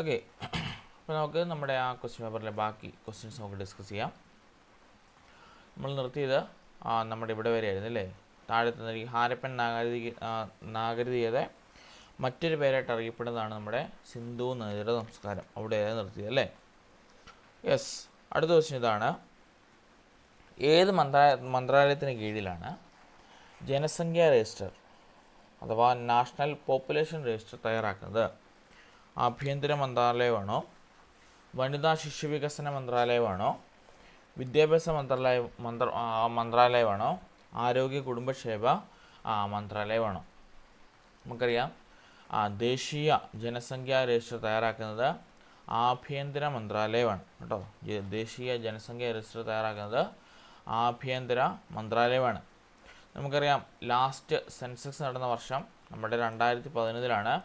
Okay, അപ്പോൾ നമുക്ക് നമ്മുടെ ആ ക്വസ്റ്റ്യൻ പേപ്പറിലെ ബാക്കി ക്വസ്റ്റ്യൻസ് നമുക്ക് ഡിസ്കസ് ചെയ്യാം. നമ്മൾ നിർത്തിയത് നമ്മുടെ ഇവിടെ വരെയായിരുന്നു അല്ലേ. താഴെ തന്നിരി ഹാരപ്പൻ നാഗരികതയുടെ മറ്റൊരു പേരായിട്ട് അറിയപ്പെടുന്നതാണ് നമ്മുടെ സിന്ധു നദീതട സംസ്കാരം. അവിടെയാണ് നിർത്തിയത് അല്ലേ. യെസ്, അടുത്ത ക്വസ്റ്റ്യൻ ഇതാണ്. ഏത് മന്ത്രാലയത്തിന് കീഴിലാണ് ജനസംഖ്യാ രജിസ്റ്റർ അഥവാ നാഷണൽ പോപ്പുലേഷൻ രജിസ്റ്റർ തയ്യാറാക്കുന്നത്? ആഭ്യന്തര മന്ത്രാലയമാണോ, വനിതാ ശിശു വികസന മന്ത്രാലയമാണോ, വിദ്യാഭ്യാസ മന്ത്രാലയമാണോ, ആരോഗ്യ കുടുംബക്ഷേമ മന്ത്രാലയമാണോ? നമുക്കറിയാം ദേശീയ ജനസംഖ്യാ രജിസ്റ്റർ തയ്യാറാക്കുന്നത് ആഭ്യന്തര മന്ത്രാലയമാണ് കേട്ടോ. ദേശീയ ജനസംഖ്യാ രജിസ്റ്റർ തയ്യാറാക്കുന്നത് ആഭ്യന്തര മന്ത്രാലയമാണ്. നമുക്കറിയാം ലാസ്റ്റ് സെൻസസ് നടന്ന വർഷം നമ്മുടെ 2011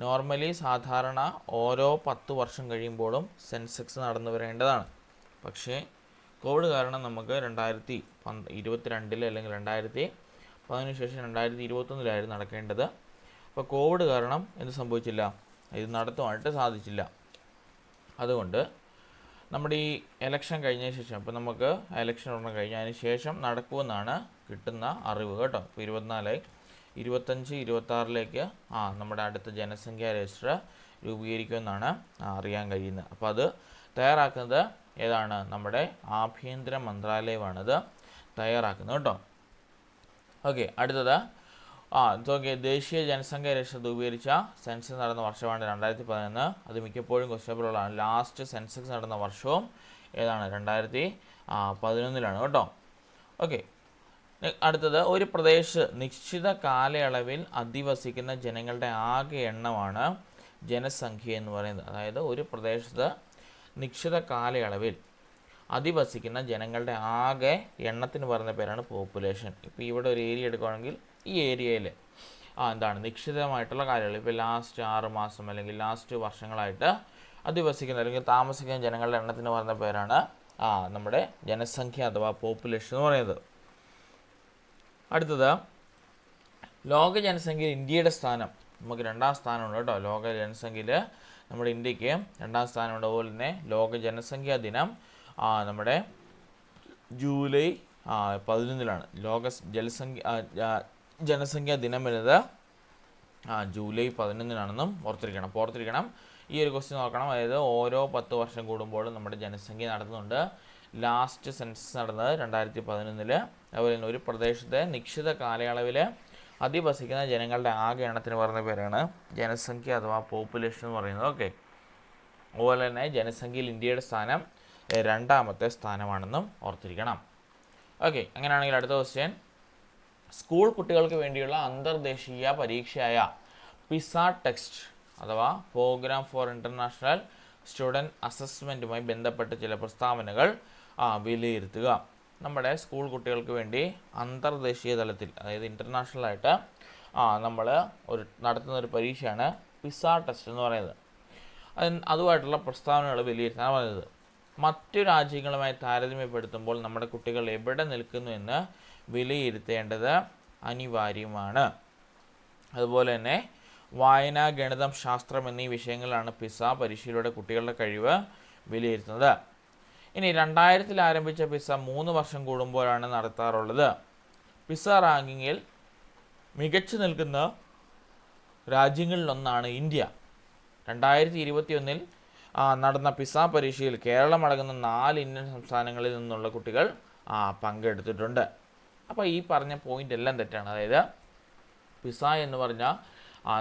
നോർമലി സാധാരണ ഓരോ 10 വർഷം കഴിയുമ്പോഴും സെൻസസ് നടന്നു വരേണ്ടതാണ്. പക്ഷേ കോവിഡ് കാരണം നമുക്ക് 2022 അല്ലെങ്കിൽ 2010 ശേഷം 2021 നടക്കേണ്ടത്. അപ്പോൾ കോവിഡ് കാരണം എന്ത് സംഭവിച്ചില്ല, ഇത് നടത്തുവാനായിട്ട് സാധിച്ചില്ല. അതുകൊണ്ട് നമ്മുടെ ഈ എലക്ഷൻ കഴിഞ്ഞ ശേഷം, ഇപ്പോൾ നമുക്ക് എലക്ഷൻ ഒരെണ്ണം കഴിഞ്ഞതിന് ശേഷം നടക്കുമെന്നാണ് കിട്ടുന്ന അറിവ് കേട്ടോ. ഇപ്പോൾ 24, 25, 26 നമ്മുടെ അടുത്ത ജനസംഖ്യാ രജിസ്റ്റർ രൂപീകരിക്കുമെന്നാണ് അറിയാൻ കഴിയുന്നത്. അപ്പോൾ അത് തയ്യാറാക്കുന്നത് ഏതാണ്? നമ്മുടെ ആഭ്യന്തര മന്ത്രാലയമാണത് തയ്യാറാക്കുന്നത് കേട്ടോ. ഓക്കെ, അടുത്തത് ദേശീയ ജനസംഖ്യാ രജിസ്റ്റർ രൂപീകരിച്ച സെൻസസ് നടന്ന വർഷമാണ് 2011. അത് മിക്കപ്പോഴും ക്വസ്റ്റ്യൻ പേപ്പറുകളാണ്. ലാസ്റ്റ് സെൻസസ് നടന്ന വർഷവും ഏതാണ്? 2011 കേട്ടോ. ഓക്കെ, അടുത്തത് ഒരു പ്രദേശത്ത് നിശ്ചിത കാലയളവിൽ അധിവസിക്കുന്ന ജനങ്ങളുടെ ആകെ എണ്ണമാണ് ജനസംഖ്യ എന്ന് പറയുന്നത്. അതായത് ഒരു പ്രദേശത്ത് നിശ്ചിത കാലയളവിൽ അധിവസിക്കുന്ന ജനങ്ങളുടെ ആകെ എണ്ണത്തിന് പറയുന്ന പേരാണ് പോപ്പുലേഷൻ. ഇപ്പോൾ ഇവിടെ ഒരു ഏരിയ എടുക്കുകയാണെങ്കിൽ ഈ ഏരിയയിൽ എന്താണ് നിശ്ചിതമായിട്ടുള്ള കാലയളവ്, ഇപ്പോൾ ലാസ്റ്റ് 6 മാസം അല്ലെങ്കിൽ ലാസ്റ്റ് വർഷങ്ങളായിട്ട് അധിവസിക്കുന്ന അല്ലെങ്കിൽ താമസിക്കുന്ന ജനങ്ങളുടെ എണ്ണത്തിന് പറയുന്ന പേരാണ് നമ്മുടെ ജനസംഖ്യ അഥവാ പോപ്പുലേഷൻ എന്ന് പറയുന്നത്. അടുത്തത് ലോക ജനസംഖ്യയിൽ ഇന്ത്യയുടെ സ്ഥാനം. നമുക്ക് 2ാം സ്ഥാനമുണ്ട് കേട്ടോ. ലോക ജനസംഖ്യയിൽ നമ്മുടെ ഇന്ത്യക്ക് 2ാം സ്ഥാനമുണ്ട്. അതുപോലെ തന്നെ ലോക ജനസംഖ്യാ ദിനം നമ്മുടെ ജൂലൈ 11 ലോക ജനസംഖ്യാ ദിനം വരുന്നത് ജൂലൈ 11 ഓർത്തിരിക്കണം. ഈ ഒരു ക്വസ്റ്റ്യൻ നോക്കണം. അതായത് ഓരോ 10 വർഷം കൂടുമ്പോഴും നമ്മുടെ ജനസംഖ്യ നടത്തുന്നുണ്ട്. ലാസ്റ്റ് സെൻസസ് നടന്നത് 2011. അതുപോലെ തന്നെ ഒരു പ്രദേശത്തെ നിശ്ചിത കാലയളവിൽ അധിവസിക്കുന്ന ജനങ്ങളുടെ ആകെ എണ്ണത്തിന് പറയുന്ന പേരാണ് ജനസംഖ്യ അഥവാ പോപ്പുലേഷൻ എന്ന് പറയുന്നത്. ഓക്കെ, അതുപോലെ തന്നെ ജനസംഖ്യയിൽ ഇന്ത്യയുടെ സ്ഥാനം 2ാമത്തെ സ്ഥാനമാണെന്നും ഓർത്തിരിക്കണം. ഓക്കെ, അങ്ങനെയാണെങ്കിൽ അടുത്ത ക്വസ്റ്റ്യൻ. സ്കൂൾ കുട്ടികൾക്ക് വേണ്ടിയുള്ള അന്തർദേശീയ പരീക്ഷയായ പിസ ടെസ്റ്റ് അഥവാ പ്രോഗ്രാം ഫോർ ഇൻ്റർനാഷണൽ സ്റ്റുഡൻറ്റ് അസസ്മെൻറ്റുമായി ബന്ധപ്പെട്ട് ചില പ്രസ്താവനകൾ വിലയിരുത്തുക. നമ്മുടെ സ്കൂൾ കുട്ടികൾക്ക് വേണ്ടി അന്തർദേശീയ തലത്തിൽ, അതായത് ഇൻ്റർനാഷണലായിട്ട് നമ്മൾ നടത്തുന്ന ഒരു പരീക്ഷയാണ് പിസ ടെസ്റ്റ് എന്ന് പറയുന്നത്. അതുമായിട്ടുള്ള പ്രസ്താവനകൾ വിലയിരുത്താൻ പറയുന്നത്. മറ്റു രാജ്യങ്ങളുമായി താരതമ്യപ്പെടുത്തുമ്പോൾ നമ്മുടെ കുട്ടികൾ എവിടെ നിൽക്കുന്നു എന്ന് വിലയിരുത്തേണ്ടത് അനിവാര്യമാണ്. അതുപോലെ തന്നെ വായന, ഗണിതം, ശാസ്ത്രം എന്നീ വിഷയങ്ങളിലാണ് പിസ പരീക്ഷയിലൂടെ കുട്ടികളുടെ കഴിവ് വിലയിരുത്തുന്നത്. ഇനി 2000 ആരംഭിച്ച പിസ 3 വർഷം കൂടുമ്പോഴാണ് നടത്താറുള്ളത്. പിസ റാങ്കിങ്ങിൽ മികച്ചു നിൽക്കുന്ന രാജ്യങ്ങളിലൊന്നാണ് ഇന്ത്യ. 2021 നടന്ന പിസ പരീക്ഷയിൽ കേരളം അടങ്ങുന്ന 4 ഇന്ത്യൻ സംസ്ഥാനങ്ങളിൽ നിന്നുള്ള കുട്ടികൾ പങ്കെടുത്തിട്ടുണ്ട്. അപ്പോൾ ഈ പറഞ്ഞ പോയിൻ്റ് എല്ലാം തെറ്റാണ്. അതായത് പിസ എന്ന് പറഞ്ഞ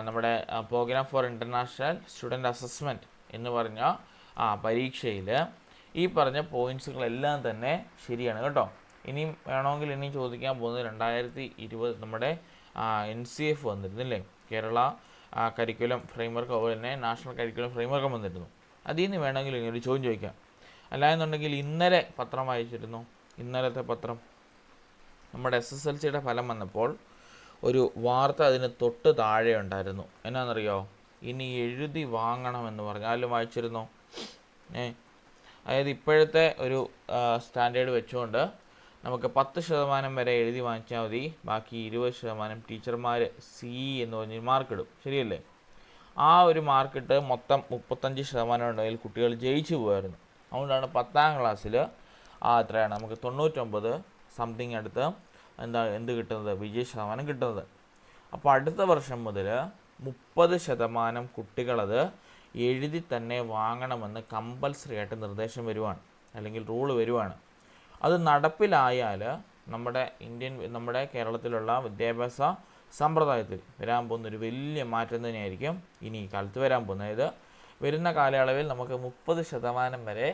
നമ്മുടെ program for international student assessment എന്ന് പറഞ്ഞ പരീക്ഷയിൽ ഈ പറഞ്ഞ പോയിൻറ്റ്സുകളെല്ലാം തന്നെ ശരിയാണ് കേട്ടോ. ഇനിയും വേണമെങ്കിൽ ഇനിയും ചോദിക്കാൻ പോകുന്നത് 2020 നമ്മുടെ NCF വന്നിരുന്നില്ലേ, കേരള കരിക്കുലം ഫ്രെയിംവർക്ക്, അതുപോലെ തന്നെ നാഷണൽ കരിക്കുലം ഫ്രെയിംവർക്കും വന്നിരുന്നു. അതിൽ നിന്ന് വേണമെങ്കിൽ ഇനി ഒരു ചോദ്യം ചോദിക്കാം. അല്ലായെന്നുണ്ടെങ്കിൽ ഇന്നലെ പത്രം വായിച്ചിരുന്നു. ഇന്നലത്തെ പത്രം നമ്മുടെ SSLCയുടെ ഫലം വന്നപ്പോൾ ഒരു വാർത്ത അതിന് തൊട്ട് താഴെ ഉണ്ടായിരുന്നു. എന്നാണെന്നറിയോ? ഇനി എഴുതി വാങ്ങണമെന്ന് പറഞ്ഞാലും വായിച്ചിരുന്നോ? അതായത് ഇപ്പോഴത്തെ ഒരു സ്റ്റാൻഡേർഡ് വെച്ചുകൊണ്ട് നമുക്ക് 10% വരെ എഴുതി വാങ്ങിച്ചാൽ മതി, ബാക്കി 20% ടീച്ചർമാർ C എന്ന് പറഞ്ഞ് മാർക്കിടും. ശരിയല്ലേ? ആ ഒരു മാർക്കിട്ട് മൊത്തം 35% ഉണ്ടെങ്കിൽ കുട്ടികൾ ജയിച്ചു പോകായിരുന്നു. അതുകൊണ്ടാണ് 10ാം ക്ലാസ്സിൽ എത്രയാണ് നമുക്ക് 99 സംതിങ് അടുത്ത് എന്ത് കിട്ടുന്നത്, വിജയ ശതമാനം കിട്ടുന്നത്. അപ്പോൾ അടുത്ത വർഷം മുതൽ 30% കുട്ടികളത് എഴുതി തന്നെ വാങ്ങണമെന്ന് കമ്പൽസറി ആയിട്ട് നിർദ്ദേശം വരുവാണ്, അല്ലെങ്കിൽ റൂള് വരുവാണ്. അത് നടപ്പിലായാൽ നമ്മുടെ കേരളത്തിലുള്ള വിദ്യാഭ്യാസ സമ്പ്രദായത്തിൽ വരാൻ പോകുന്നൊരു വലിയ മാറ്റം തന്നെയായിരിക്കും ഇനി ഈ കാലത്ത് വരാൻ പോകുന്നത്. അതായത് വരുന്ന കാലയളവിൽ നമുക്ക് 30% വരെ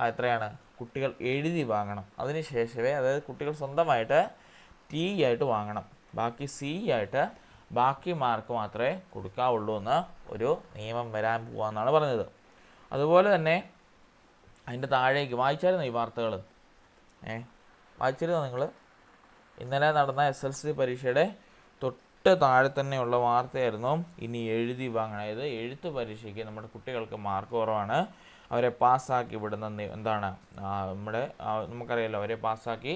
എത്രയാണ് കുട്ടികൾ എഴുതി വാങ്ങണം. അതിനുശേഷമേ, അതായത് കുട്ടികൾ സ്വന്തമായിട്ട് ടി ആയിട്ട് വാങ്ങണം, ബാക്കി സി ആയിട്ട് ബാക്കി മാർക്ക് മാത്രമേ കൊടുക്കാവുള്ളൂ എന്ന് ഒരു നിയമം വരാൻ പോകാമെന്നാണ് പറഞ്ഞത്. അതുപോലെ തന്നെ അതിൻ്റെ താഴേക്ക് വായിച്ചായിരുന്നു ഈ വാർത്തകൾ, വായിച്ചിരുന്നോ നിങ്ങൾ? ഇന്നലെ നടന്ന SLC പരീക്ഷയുടെ തൊട്ട് താഴെ തന്നെയുള്ള വാർത്തയായിരുന്നു ഇനി എഴുതി വാങ്ങണം. അതായത് എഴുത്ത് പരീക്ഷയ്ക്ക് നമ്മുടെ കുട്ടികൾക്ക് മാർക്ക് കുറവാണ്, അവരെ പാസ്സാക്കി വിടുന്ന നമുക്കറിയാലോ, അവരെ പാസ്സാക്കി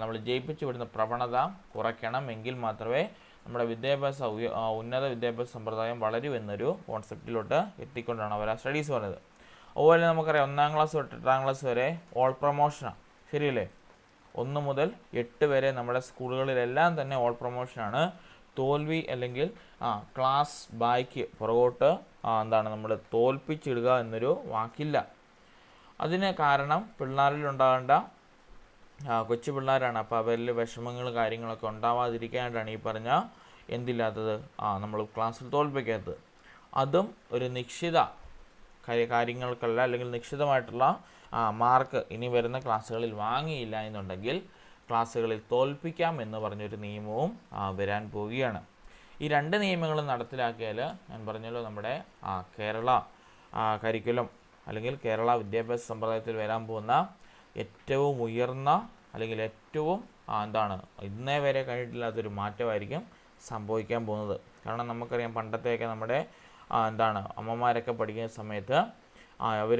നമ്മൾ ജയിപ്പിച്ച് വിടുന്ന പ്രവണത കുറയ്ക്കണം. എങ്കിൽ മാത്രമേ നമ്മുടെ ഉന്നത വിദ്യാഭ്യാസ സമ്പ്രദായം വളരുമെന്നൊരു കോൺസെപ്റ്റിലോട്ട് എത്തിക്കൊണ്ടാണ് അവർ ആ സ്റ്റഡീസ് പറഞ്ഞത്. അതുപോലെ നമുക്കറിയാം 1ാം ക്ലാസ് തൊട്ട് 8ാം ക്ലാസ് വരെ ഓൾ പ്രൊമോഷനാണ്, ശരിയല്ലേ? 1 മുതൽ 8 വരെ നമ്മുടെ സ്കൂളുകളിലെല്ലാം തന്നെ ഓൾ പ്രൊമോഷനാണ്. തോൽവി അല്ലെങ്കിൽ ക്ലാസ് ബായ്ക്ക് പുറകോട്ട് നമ്മൾ തോൽപ്പിച്ചിടുക എന്നൊരു വാക്കില്ല. അതിന് കാരണം പിള്ളേരിലുണ്ടാകേണ്ട കൊച്ചു പിള്ളേരാണ്. അപ്പോൾ അവരിൽ വിഷമങ്ങൾ കാര്യങ്ങളൊക്കെ ഉണ്ടാവാതിരിക്കാനായിട്ടാണ് ഈ പറഞ്ഞ എന്തില്ലാത്തത്, നമ്മൾ ക്ലാസ്സിൽ തോൽപ്പിക്കാത്തത്. അതും ഒരു നിശ്ചിത കാര്യങ്ങൾക്കല്ല, അല്ലെങ്കിൽ നിശ്ചിതമായിട്ടുള്ള മാർക്ക് ഇനി വരുന്ന ക്ലാസ്സുകളിൽ വാങ്ങിയില്ല എന്നുണ്ടെങ്കിൽ ക്ലാസ്സുകളിൽ തോൽപ്പിക്കാം എന്ന് പറഞ്ഞൊരു നിയമവും വരാൻ പോവുകയാണ്. ഈ 2 നിയമങ്ങളും നടപ്പിലാക്കിയാൽ ഞാൻ പറഞ്ഞല്ലോ, നമ്മുടെ കേരള കരിക്കുലം അല്ലെങ്കിൽ കേരള വിദ്യാഭ്യാസ സമ്പ്രദായത്തിൽ വരാൻ പോകുന്ന ഏറ്റവും ഉയർന്ന, അല്ലെങ്കിൽ ഏറ്റവും ഇന്നേ വരെ കഴിഞ്ഞിട്ടില്ലാത്തൊരു മാറ്റമായിരിക്കും സംഭവിക്കാൻ പോകുന്നത്. കാരണം നമുക്കറിയാം, പണ്ടത്തെയൊക്കെ നമ്മുടെ അമ്മമാരൊക്കെ പഠിക്കുന്ന സമയത്ത് അവർ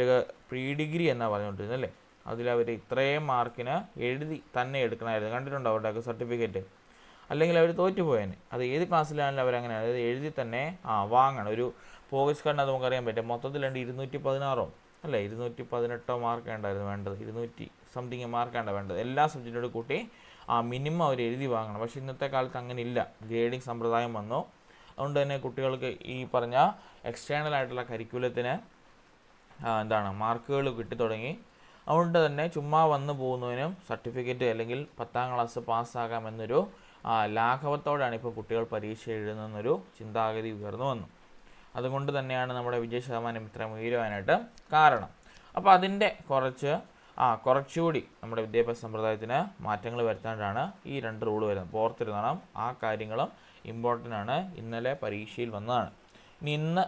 പ്രീ ഡിഗ്രി എന്നാണ് പറഞ്ഞുകൊണ്ടിരുന്നല്ലേ, അതിലവർ ഇത്രയും മാർക്കിന് എഴുതി തന്നെ എടുക്കണമായിരുന്നു. കണ്ടിട്ടുണ്ടോ അവരുടെയൊക്കെ സർട്ടിഫിക്കറ്റ്? അല്ലെങ്കിൽ അവർ തോറ്റുപോയേനെ. അത് ഏത് ക്ലാസ്സിലാണെങ്കിലും അവരങ്ങനെ, അതായത് എഴുതി തന്നെ വാങ്ങണം. ഒരു പ്രോഗ്രസ് കാർഡിന് നമുക്കറിയാൻ പറ്റും, മൊത്തത്തിൽ 216 അല്ലേ, 218 മാർക്ക് ഉണ്ടായിരുന്നു വേണ്ടത്, 200 സംതിങ് മാർക്കാണ് വേണ്ടത്. എല്ലാ സബ്ജക്റ്റോട് കൂട്ടി മിനിമം അവർ എഴുതി വാങ്ങണം. പക്ഷേ ഇന്നത്തെ കാലത്ത് അങ്ങനെ ഇല്ല, ഗ്രേഡിങ് സമ്പ്രദായം വന്നു. അതുകൊണ്ട് തന്നെ കുട്ടികൾക്ക് ഈ പറഞ്ഞ എക്സ്റ്റേണൽ ആയിട്ടുള്ള കരിക്കുലത്തിന് മാർക്കുകൾ കിട്ടിത്തുടങ്ങി. അതുകൊണ്ട് തന്നെ ചുമ്മാ വന്നു പോകുന്നതിനും സർട്ടിഫിക്കറ്റ് അല്ലെങ്കിൽ 10ാം ക്ലാസ് പാസ്സാകാമെന്നൊരു ലാഘവത്തോടെയാണ് ഇപ്പോൾ കുട്ടികൾ പരീക്ഷ എഴുതുന്നൊരു ചിന്താഗതി ഉയർന്നു വന്നു. അതുകൊണ്ട് തന്നെയാണ് നമ്മുടെ വിജയ ശതമാനം ഇത്രയും ഉയരുവാനായിട്ട് കാരണം. അപ്പോൾ അതിൻ്റെ കുറച്ചുകൂടി നമ്മുടെ വിദ്യാഭ്യാസ സമ്പ്രദായത്തിന് മാറ്റങ്ങൾ വരുത്താനാണ് ഈ 2 റൂൾ വരുന്നത്. ഓർത്തിരുന്നണം, ആ കാര്യങ്ങളും ഇമ്പോർട്ടൻ്റ് ആണ്. ഇന്നലെ പരീക്ഷയിൽ വന്നതാണ്. ഇന്ന്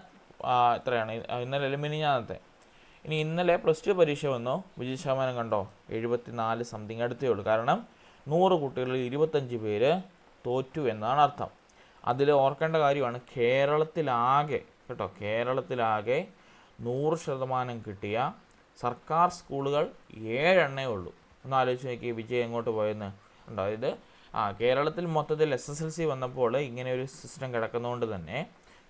എത്രയാണ്? ഇന്നലെ മിനിഞ്ഞാന്നത്തെ. ഇന്നലെ +2 പരീക്ഷ വന്നു, വിജയ ശതമാനം കണ്ടോ, 74 സംതിങ് അടുത്തേ ഉള്ളൂ. കാരണം 100 കുട്ടികളിൽ 25 പേര് തോറ്റു എന്നാണ് അർത്ഥം. അതിൽ ഓർക്കേണ്ട കാര്യമാണ്, കേരളത്തിലാകെ 100% കിട്ടിയ സർക്കാർ സ്കൂളുകൾ 7 ഉള്ളൂ. ഒന്ന് ആലോചിച്ച് നോക്കി, വിജയം എങ്ങോട്ട് പോയെന്ന് ഉണ്ടോ? അതായത് കേരളത്തിൽ മൊത്തത്തിൽ SSLC വന്നപ്പോൾ ഇങ്ങനെ ഒരു സിസ്റ്റം കിടക്കുന്നതുകൊണ്ട് തന്നെ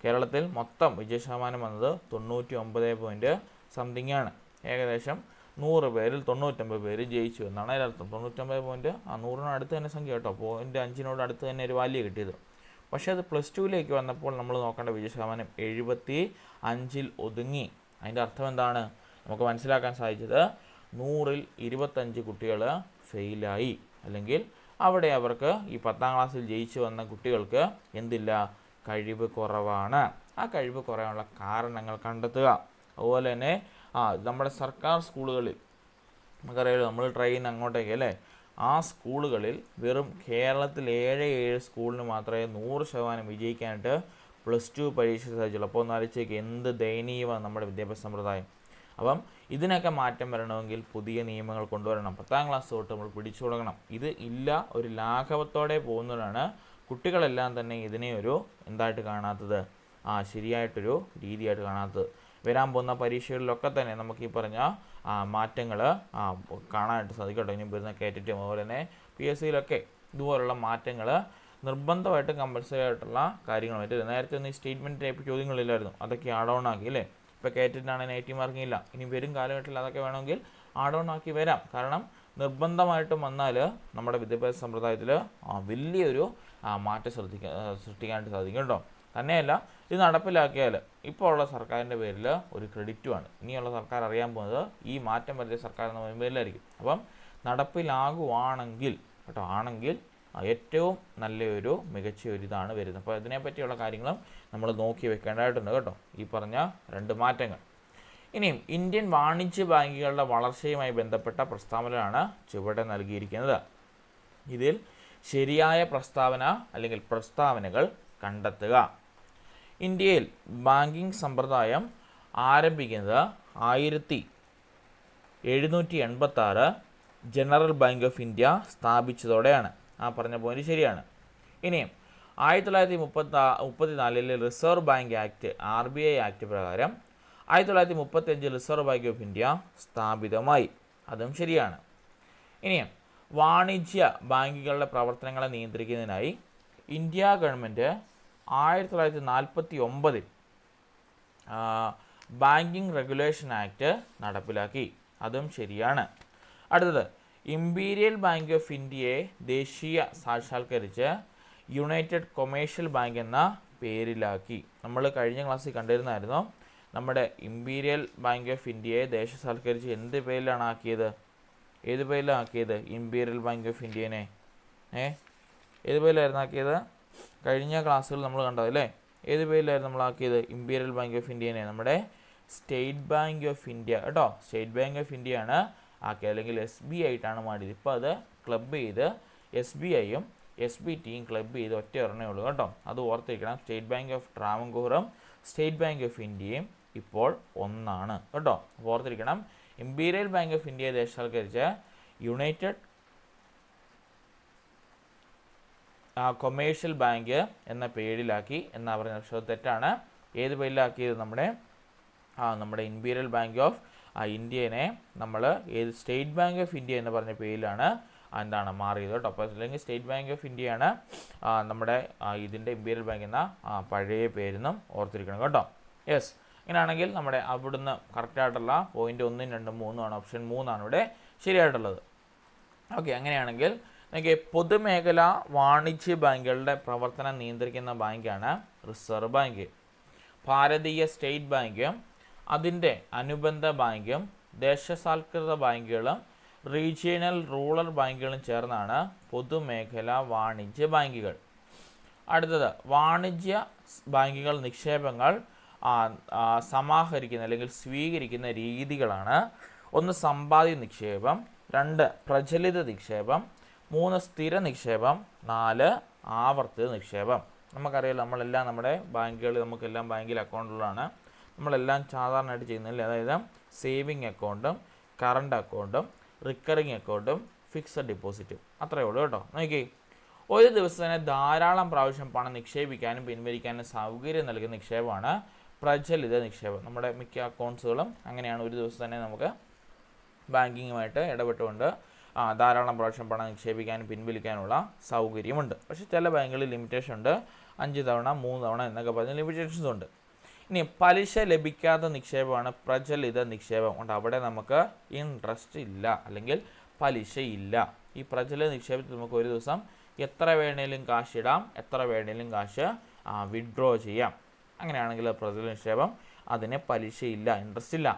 കേരളത്തിൽ മൊത്തം വിജയ ശതമാനം വന്നത് 99 സംതിങ് ആണ്. ഏകദേശം 100 പേരിൽ 99 പേര് ജയിച്ചു എന്നാണ് അതിനർത്ഥം. 99 100-നടുത്ത് തന്നെ സംഖ്യ കേട്ടോ, 0.5 അടുത്ത് തന്നെ ഒരു വാല്യൂ കിട്ടിയത്. പക്ഷേ അത് +2ലേക്ക് വന്നപ്പോൾ നമ്മൾ നോക്കേണ്ട വിജയ ശതമാനം 75 ഒതുങ്ങി. അതിൻ്റെ അർത്ഥം എന്താണ്? നമുക്ക് മനസ്സിലാക്കാൻ സാധിച്ചത് 100-ൽ 25 കുട്ടികൾ ഫെയിലായി, അല്ലെങ്കിൽ അവിടെ അവർക്ക് ഈ 10ാം ക്ലാസ്സിൽ ജയിച്ചു വന്ന കുട്ടികൾക്ക് കഴിവ് കുറവാണ്. ആ കഴിവ് കുറയാനുള്ള കാരണങ്ങൾ കണ്ടെത്തുക. അതുപോലെ തന്നെ നമ്മുടെ സർക്കാർ സ്കൂളുകളിൽ നമുക്കറിയാലോ, നമ്മൾ ട്രെയിൻ അങ്ങോട്ടേക്ക് അല്ലേ, ആ സ്കൂളുകളിൽ വെറും കേരളത്തിൽ 7 സ്കൂളിന് മാത്രമേ 100% വിജയിക്കാനായിട്ട് +2 പരീക്ഷ സാധിച്ചുള്ളൂ. അപ്പോൾ ഒന്ന് ആലോചിച്ചേക്ക്, എന്ത് ദയനീയമാണ് നമ്മുടെ വിദ്യാഭ്യാസ സമ്പ്രദായം. അപ്പം ഇതിനൊക്കെ മാറ്റം വരണമെങ്കിൽ പുതിയ നിയമങ്ങൾ കൊണ്ടുവരണം. 10ാം ക്ലാസ് തൊട്ട് നമ്മൾ പിടിച്ചു തുടങ്ങണം. ഇത് ഒരു ലാഘവത്തോടെ പോകുന്നതാണ് കുട്ടികളെല്ലാം തന്നെ ഇതിനെ ഒരു എന്തായിട്ട് കാണാത്തത്, ശരിയായിട്ടൊരു രീതിയായിട്ട് കാണാത്തത്. വരാൻ പോകുന്ന പരീക്ഷകളിലൊക്കെ തന്നെ നമുക്ക് ഈ പറഞ്ഞ മാറ്റങ്ങൾ കാണാനായിട്ട് സാധിക്കട്ടെ. ഇനി വരുന്ന കേറ്റിട്ടും അതുപോലെ തന്നെ PSCയിലൊക്കെ ഇതുപോലുള്ള മാറ്റങ്ങൾ നിർബന്ധമായിട്ടും കമ്പൽസറി ആയിട്ടുള്ള കാര്യങ്ങൾ പറ്റില്ല. നേരത്തെ ഒന്നും ഈ സ്റ്റേറ്റ്മെൻറ്റ് ടൈപ്പ് ചോദ്യങ്ങളില്ലായിരുന്നു, അതൊക്കെ ആഡ് ഓൺ ആക്കി അല്ലേ. ഇപ്പോൾ കേറ്റിട്ടാണ് 80 മാർക്കിംഗ് ഇല്ല, ഇനി വരും കാലഘട്ടത്തിൽ അതൊക്കെ വേണമെങ്കിൽ ആഡ് ഓൺ ആക്കി വരാം. കാരണം നിർബന്ധമായിട്ടും വന്നാൽ നമ്മുടെ വിദ്യാഭ്യാസ സമ്പ്രദായത്തിൽ വലിയൊരു മാറ്റം സൃഷ്ടിക്കാനായിട്ട് സാധിക്കും കേട്ടോ. തന്നെയല്ല, ഇത് നടപ്പിലാക്കിയാൽ ഇപ്പോൾ ഉള്ള സർക്കാരിൻ്റെ പേരിൽ ഒരു ക്രെഡിറ്റുമാണ്. ഇനിയുള്ള സർക്കാർ അറിയാൻ പോകുന്നത് ഈ മാറ്റം വരുത്തിയ സർക്കാർ എന്ന പേരിലായിരിക്കും. അപ്പം നടപ്പിലാകുവാണെങ്കിൽ കേട്ടോ, ആണെങ്കിൽ ഏറ്റവും നല്ലൊരു മികച്ച ഒരു ഇതാണ് വരുന്നത്. അപ്പോൾ ഇതിനെപ്പറ്റിയുള്ള കാര്യങ്ങളും നമ്മൾ നോക്കി വെക്കേണ്ടതായിട്ടുണ്ട് കേട്ടോ, ഈ പറഞ്ഞ 2 മാറ്റങ്ങൾ. ഇനിയും ഇന്ത്യൻ വാണിജ്യ ബാങ്കുകളുടെ വളർച്ചയുമായി ബന്ധപ്പെട്ട പ്രസ്താവനയാണ് ചുവടെ നൽകിയിരിക്കുന്നത്. ഇതിൽ ശരിയായ പ്രസ്താവന അല്ലെങ്കിൽ പ്രസ്താവനകൾ കണ്ടെത്തുക. ഇന്ത്യയിൽ ബാങ്കിങ് സമ്പ്രദായം ആരംഭിക്കുന്നത് 1786 ജനറൽ ബാങ്ക് ഓഫ് ഇന്ത്യ സ്ഥാപിച്ചതോടെയാണ്. പറഞ്ഞ പോയിന്റ് ശരിയാണ്. ഇനിയും 1934 reserve bank act RBI act പ്രകാരം 1935 റിസർവ് ബാങ്ക് ഓഫ് ഇന്ത്യ സ്ഥാപിതമായി. അതും ശരിയാണ്. ഇനിയും വാണിജ്യ ബാങ്കുകളുടെ പ്രവർത്തനങ്ങളെ നിയന്ത്രിക്കുന്നതിനായി India government 1949 banking regulation act നടപ്പിലാക്കി. അതും ശരിയാണ്. അടുത്തത്, ഇമ്പീരിയൽ ബാങ്ക് ഓഫ് ഇന്ത്യയെ ദേശീയ സാക്ഷാത്കരിച്ച് യുണൈറ്റഡ് കൊമേഴ്ഷ്യൽ ബാങ്ക് എന്ന പേരിലാക്കി. നമ്മൾ കഴിഞ്ഞ ക്ലാസ്സിൽ കണ്ടിരുന്നായിരുന്നു, നമ്മുടെ ഇമ്പീരിയൽ ബാങ്ക് ഓഫ് ഇന്ത്യയെ ദേശസാൽക്കരിച്ച് എന്ത് പേരിലാണ് ആക്കിയത്? ഏത് പേരിലാണ് ആക്കിയത്? ഇമ്പീരിയൽ ബാങ്ക് ഓഫ് ഇന്ത്യനെ ഏത് പേരിലായിരുന്നു ആക്കിയത്? കഴിഞ്ഞ ക്ലാസ്സുകൾ നമ്മൾ കണ്ടത് അല്ലേ? ഏത് പേരിലായിരുന്നു നമ്മൾ ആക്കിയത്? ഇമ്പീരിയൽ ബാങ്ക് ഓഫ് ഇന്ത്യനെ നമ്മുടെ സ്റ്റേറ്റ് ബാങ്ക് ഓഫ് ഇന്ത്യ കേട്ടോ, സ്റ്റേറ്റ് ബാങ്ക് ഓഫ് ഇന്ത്യയാണ് ആക്കിയത്, അല്ലെങ്കിൽ SBI ആയിട്ടാണ് മാറിയത്. ഇപ്പോൾ അത് ക്ലബ് ചെയ്ത് SBIയും SBTയും ക്ലബ് ചെയ്ത് ഒറ്റ ഒരെണ്ണേ ഉള്ളൂ കേട്ടോ, അത് ഓർത്തിരിക്കണം. സ്റ്റേറ്റ് ബാങ്ക് ഓഫ് ട്രാവൻകൂറും സ്റ്റേറ്റ് ബാങ്ക് ഓഫ് ഇന്ത്യയും ഇപ്പോൾ ഒന്നാണ് കേട്ടോ, ഓർത്തിരിക്കണം. ഇമ്പീരിയൽ ബാങ്ക് ഓഫ് ഇന്ത്യയെ ദേശസാൽക്കരിച്ച് യുണൈറ്റഡ് കൊമേഴ്ഷ്യൽ ബാങ്ക് എന്ന പേരിലാക്കി എന്നാ പറഞ്ഞ പക്ഷേ തെറ്റാണ്. ഏത് പേരിലാക്കിയത്? നമ്മുടെ ഇമ്പീരിയൽ ബാങ്ക് ഓഫ് ഇന്ത്യനെ നമ്മൾ സ്റ്റേറ്റ് ബാങ്ക് ഓഫ് ഇന്ത്യ എന്ന് പറഞ്ഞ പേരിലാണ് മാറിയത് കേട്ടോ. അപ്പോൾ അല്ലെങ്കിൽ സ്റ്റേറ്റ് ബാങ്ക് ഓഫ് ഇന്ത്യയാണ് നമ്മുടെ ഇതിൻ്റെ ഇമ്പീരിയൽ ബാങ്ക് എന്ന പഴയ പേരെന്നും ഓർത്തിരിക്കണം കേട്ടോ. യെസ്, ഇങ്ങനെയാണെങ്കിൽ നമ്മുടെ അവിടുന്ന് കറക്റ്റായിട്ടുള്ള പോയിന്റ് 1, 2, 3 ആണ്. ഓപ്ഷൻ 3 ഇവിടെ ശരിയായിട്ടുള്ളത്. ഓക്കെ, അങ്ങനെയാണെങ്കിൽ നമുക്ക് പൊതുമേഖലാ വാണിജ്യ ബാങ്കുകളുടെ പ്രവർത്തനം നിയന്ത്രിക്കുന്ന ബാങ്കാണ് റിസർവ് ബാങ്ക്. ഭാരതീയ സ്റ്റേറ്റ് ബാങ്കും അതിൻ്റെ അനുബന്ധ ബാങ്കും ദേശസാൽകൃത ബാങ്കുകളും റീജിയണൽ റൂറൽ ബാങ്കുകളും ചേർന്നാണ് പൊതുമേഖലാ വാണിജ്യ ബാങ്കുകൾ. അടുത്തത്, വാണിജ്യ ബാങ്കുകൾ നിക്ഷേപങ്ങൾ സമാഹരിക്കുന്ന അല്ലെങ്കിൽ സ്വീകരിക്കുന്ന രീതികളാണ്. 1 സമ്പാദ്യ നിക്ഷേപം, 2 പ്രചലിത നിക്ഷേപം, 3 സ്ഥിര നിക്ഷേപം, 4 ആവർത്തിത നിക്ഷേപം. നമുക്കറിയാലോ, നമ്മളെല്ലാം നമ്മുടെ ബാങ്കുകൾ നമുക്കെല്ലാം ബാങ്കിൽ അക്കൗണ്ടുകളാണ്. നമ്മളെല്ലാം സാധാരണയായിട്ട് ചെയ്യുന്നില്ല. അതായത് സേവിങ് അക്കൗണ്ടും കറണ്ട് അക്കൗണ്ടും റിക്കറിങ് അക്കൗണ്ടും ഫിക്സഡ് ഡിപ്പോസിറ്റും അത്രയേ ഉള്ളൂ കേട്ടോ. നോക്കി, ഒരു ദിവസത്തിന് ധാരാളം പ്രാവശ്യം പണം നിക്ഷേപിക്കാനും പിൻവലിക്കാനും സൗകര്യം നൽകുന്ന നിക്ഷേപമാണ് പ്രചലിത നിക്ഷേപം. നമ്മുടെ മിക്ക അക്കൗണ്ട്സുകളും അങ്ങനെയാണ്. ഒരു ദിവസം തന്നെ നമുക്ക് ബാങ്കിങ്ങുമായിട്ട് ഇടപെട്ടുകൊണ്ട് ധാരാളം പ്രാവശ്യം പണം നിക്ഷേപിക്കാനും പിൻവലിക്കാനുള്ള സൗകര്യമുണ്ട്. പക്ഷേ ചില ബാങ്കുകളിൽ ലിമിറ്റേഷൻ ഉണ്ട്. 5 തവണ 3 തവണ എന്നൊക്കെ പറഞ്ഞ ലിമിറ്റേഷൻസ് ഉണ്ട്. ഇനി പലിശ ലഭിക്കാത്ത നിക്ഷേപമാണ് പ്രചലിത നിക്ഷേപം. കൊണ്ട് അവിടെ നമുക്ക് ഇൻട്രസ്റ്റ് ഇല്ല അല്ലെങ്കിൽ പലിശ ഇല്ല. ഈ പ്രചലിത നിക്ഷേപത്തിൽ നമുക്ക് ഒരു ദിവസം എത്ര വേണേലും കാശ് ഇടാം, എത്ര വേണേലും കാശ് വിഡ്രോ ചെയ്യാം. അങ്ങനെയാണെങ്കിൽ പ്രചലിത നിക്ഷേപം, അതിന് പലിശയില്ല, ഇൻട്രസ്റ്റ് ഇല്ല.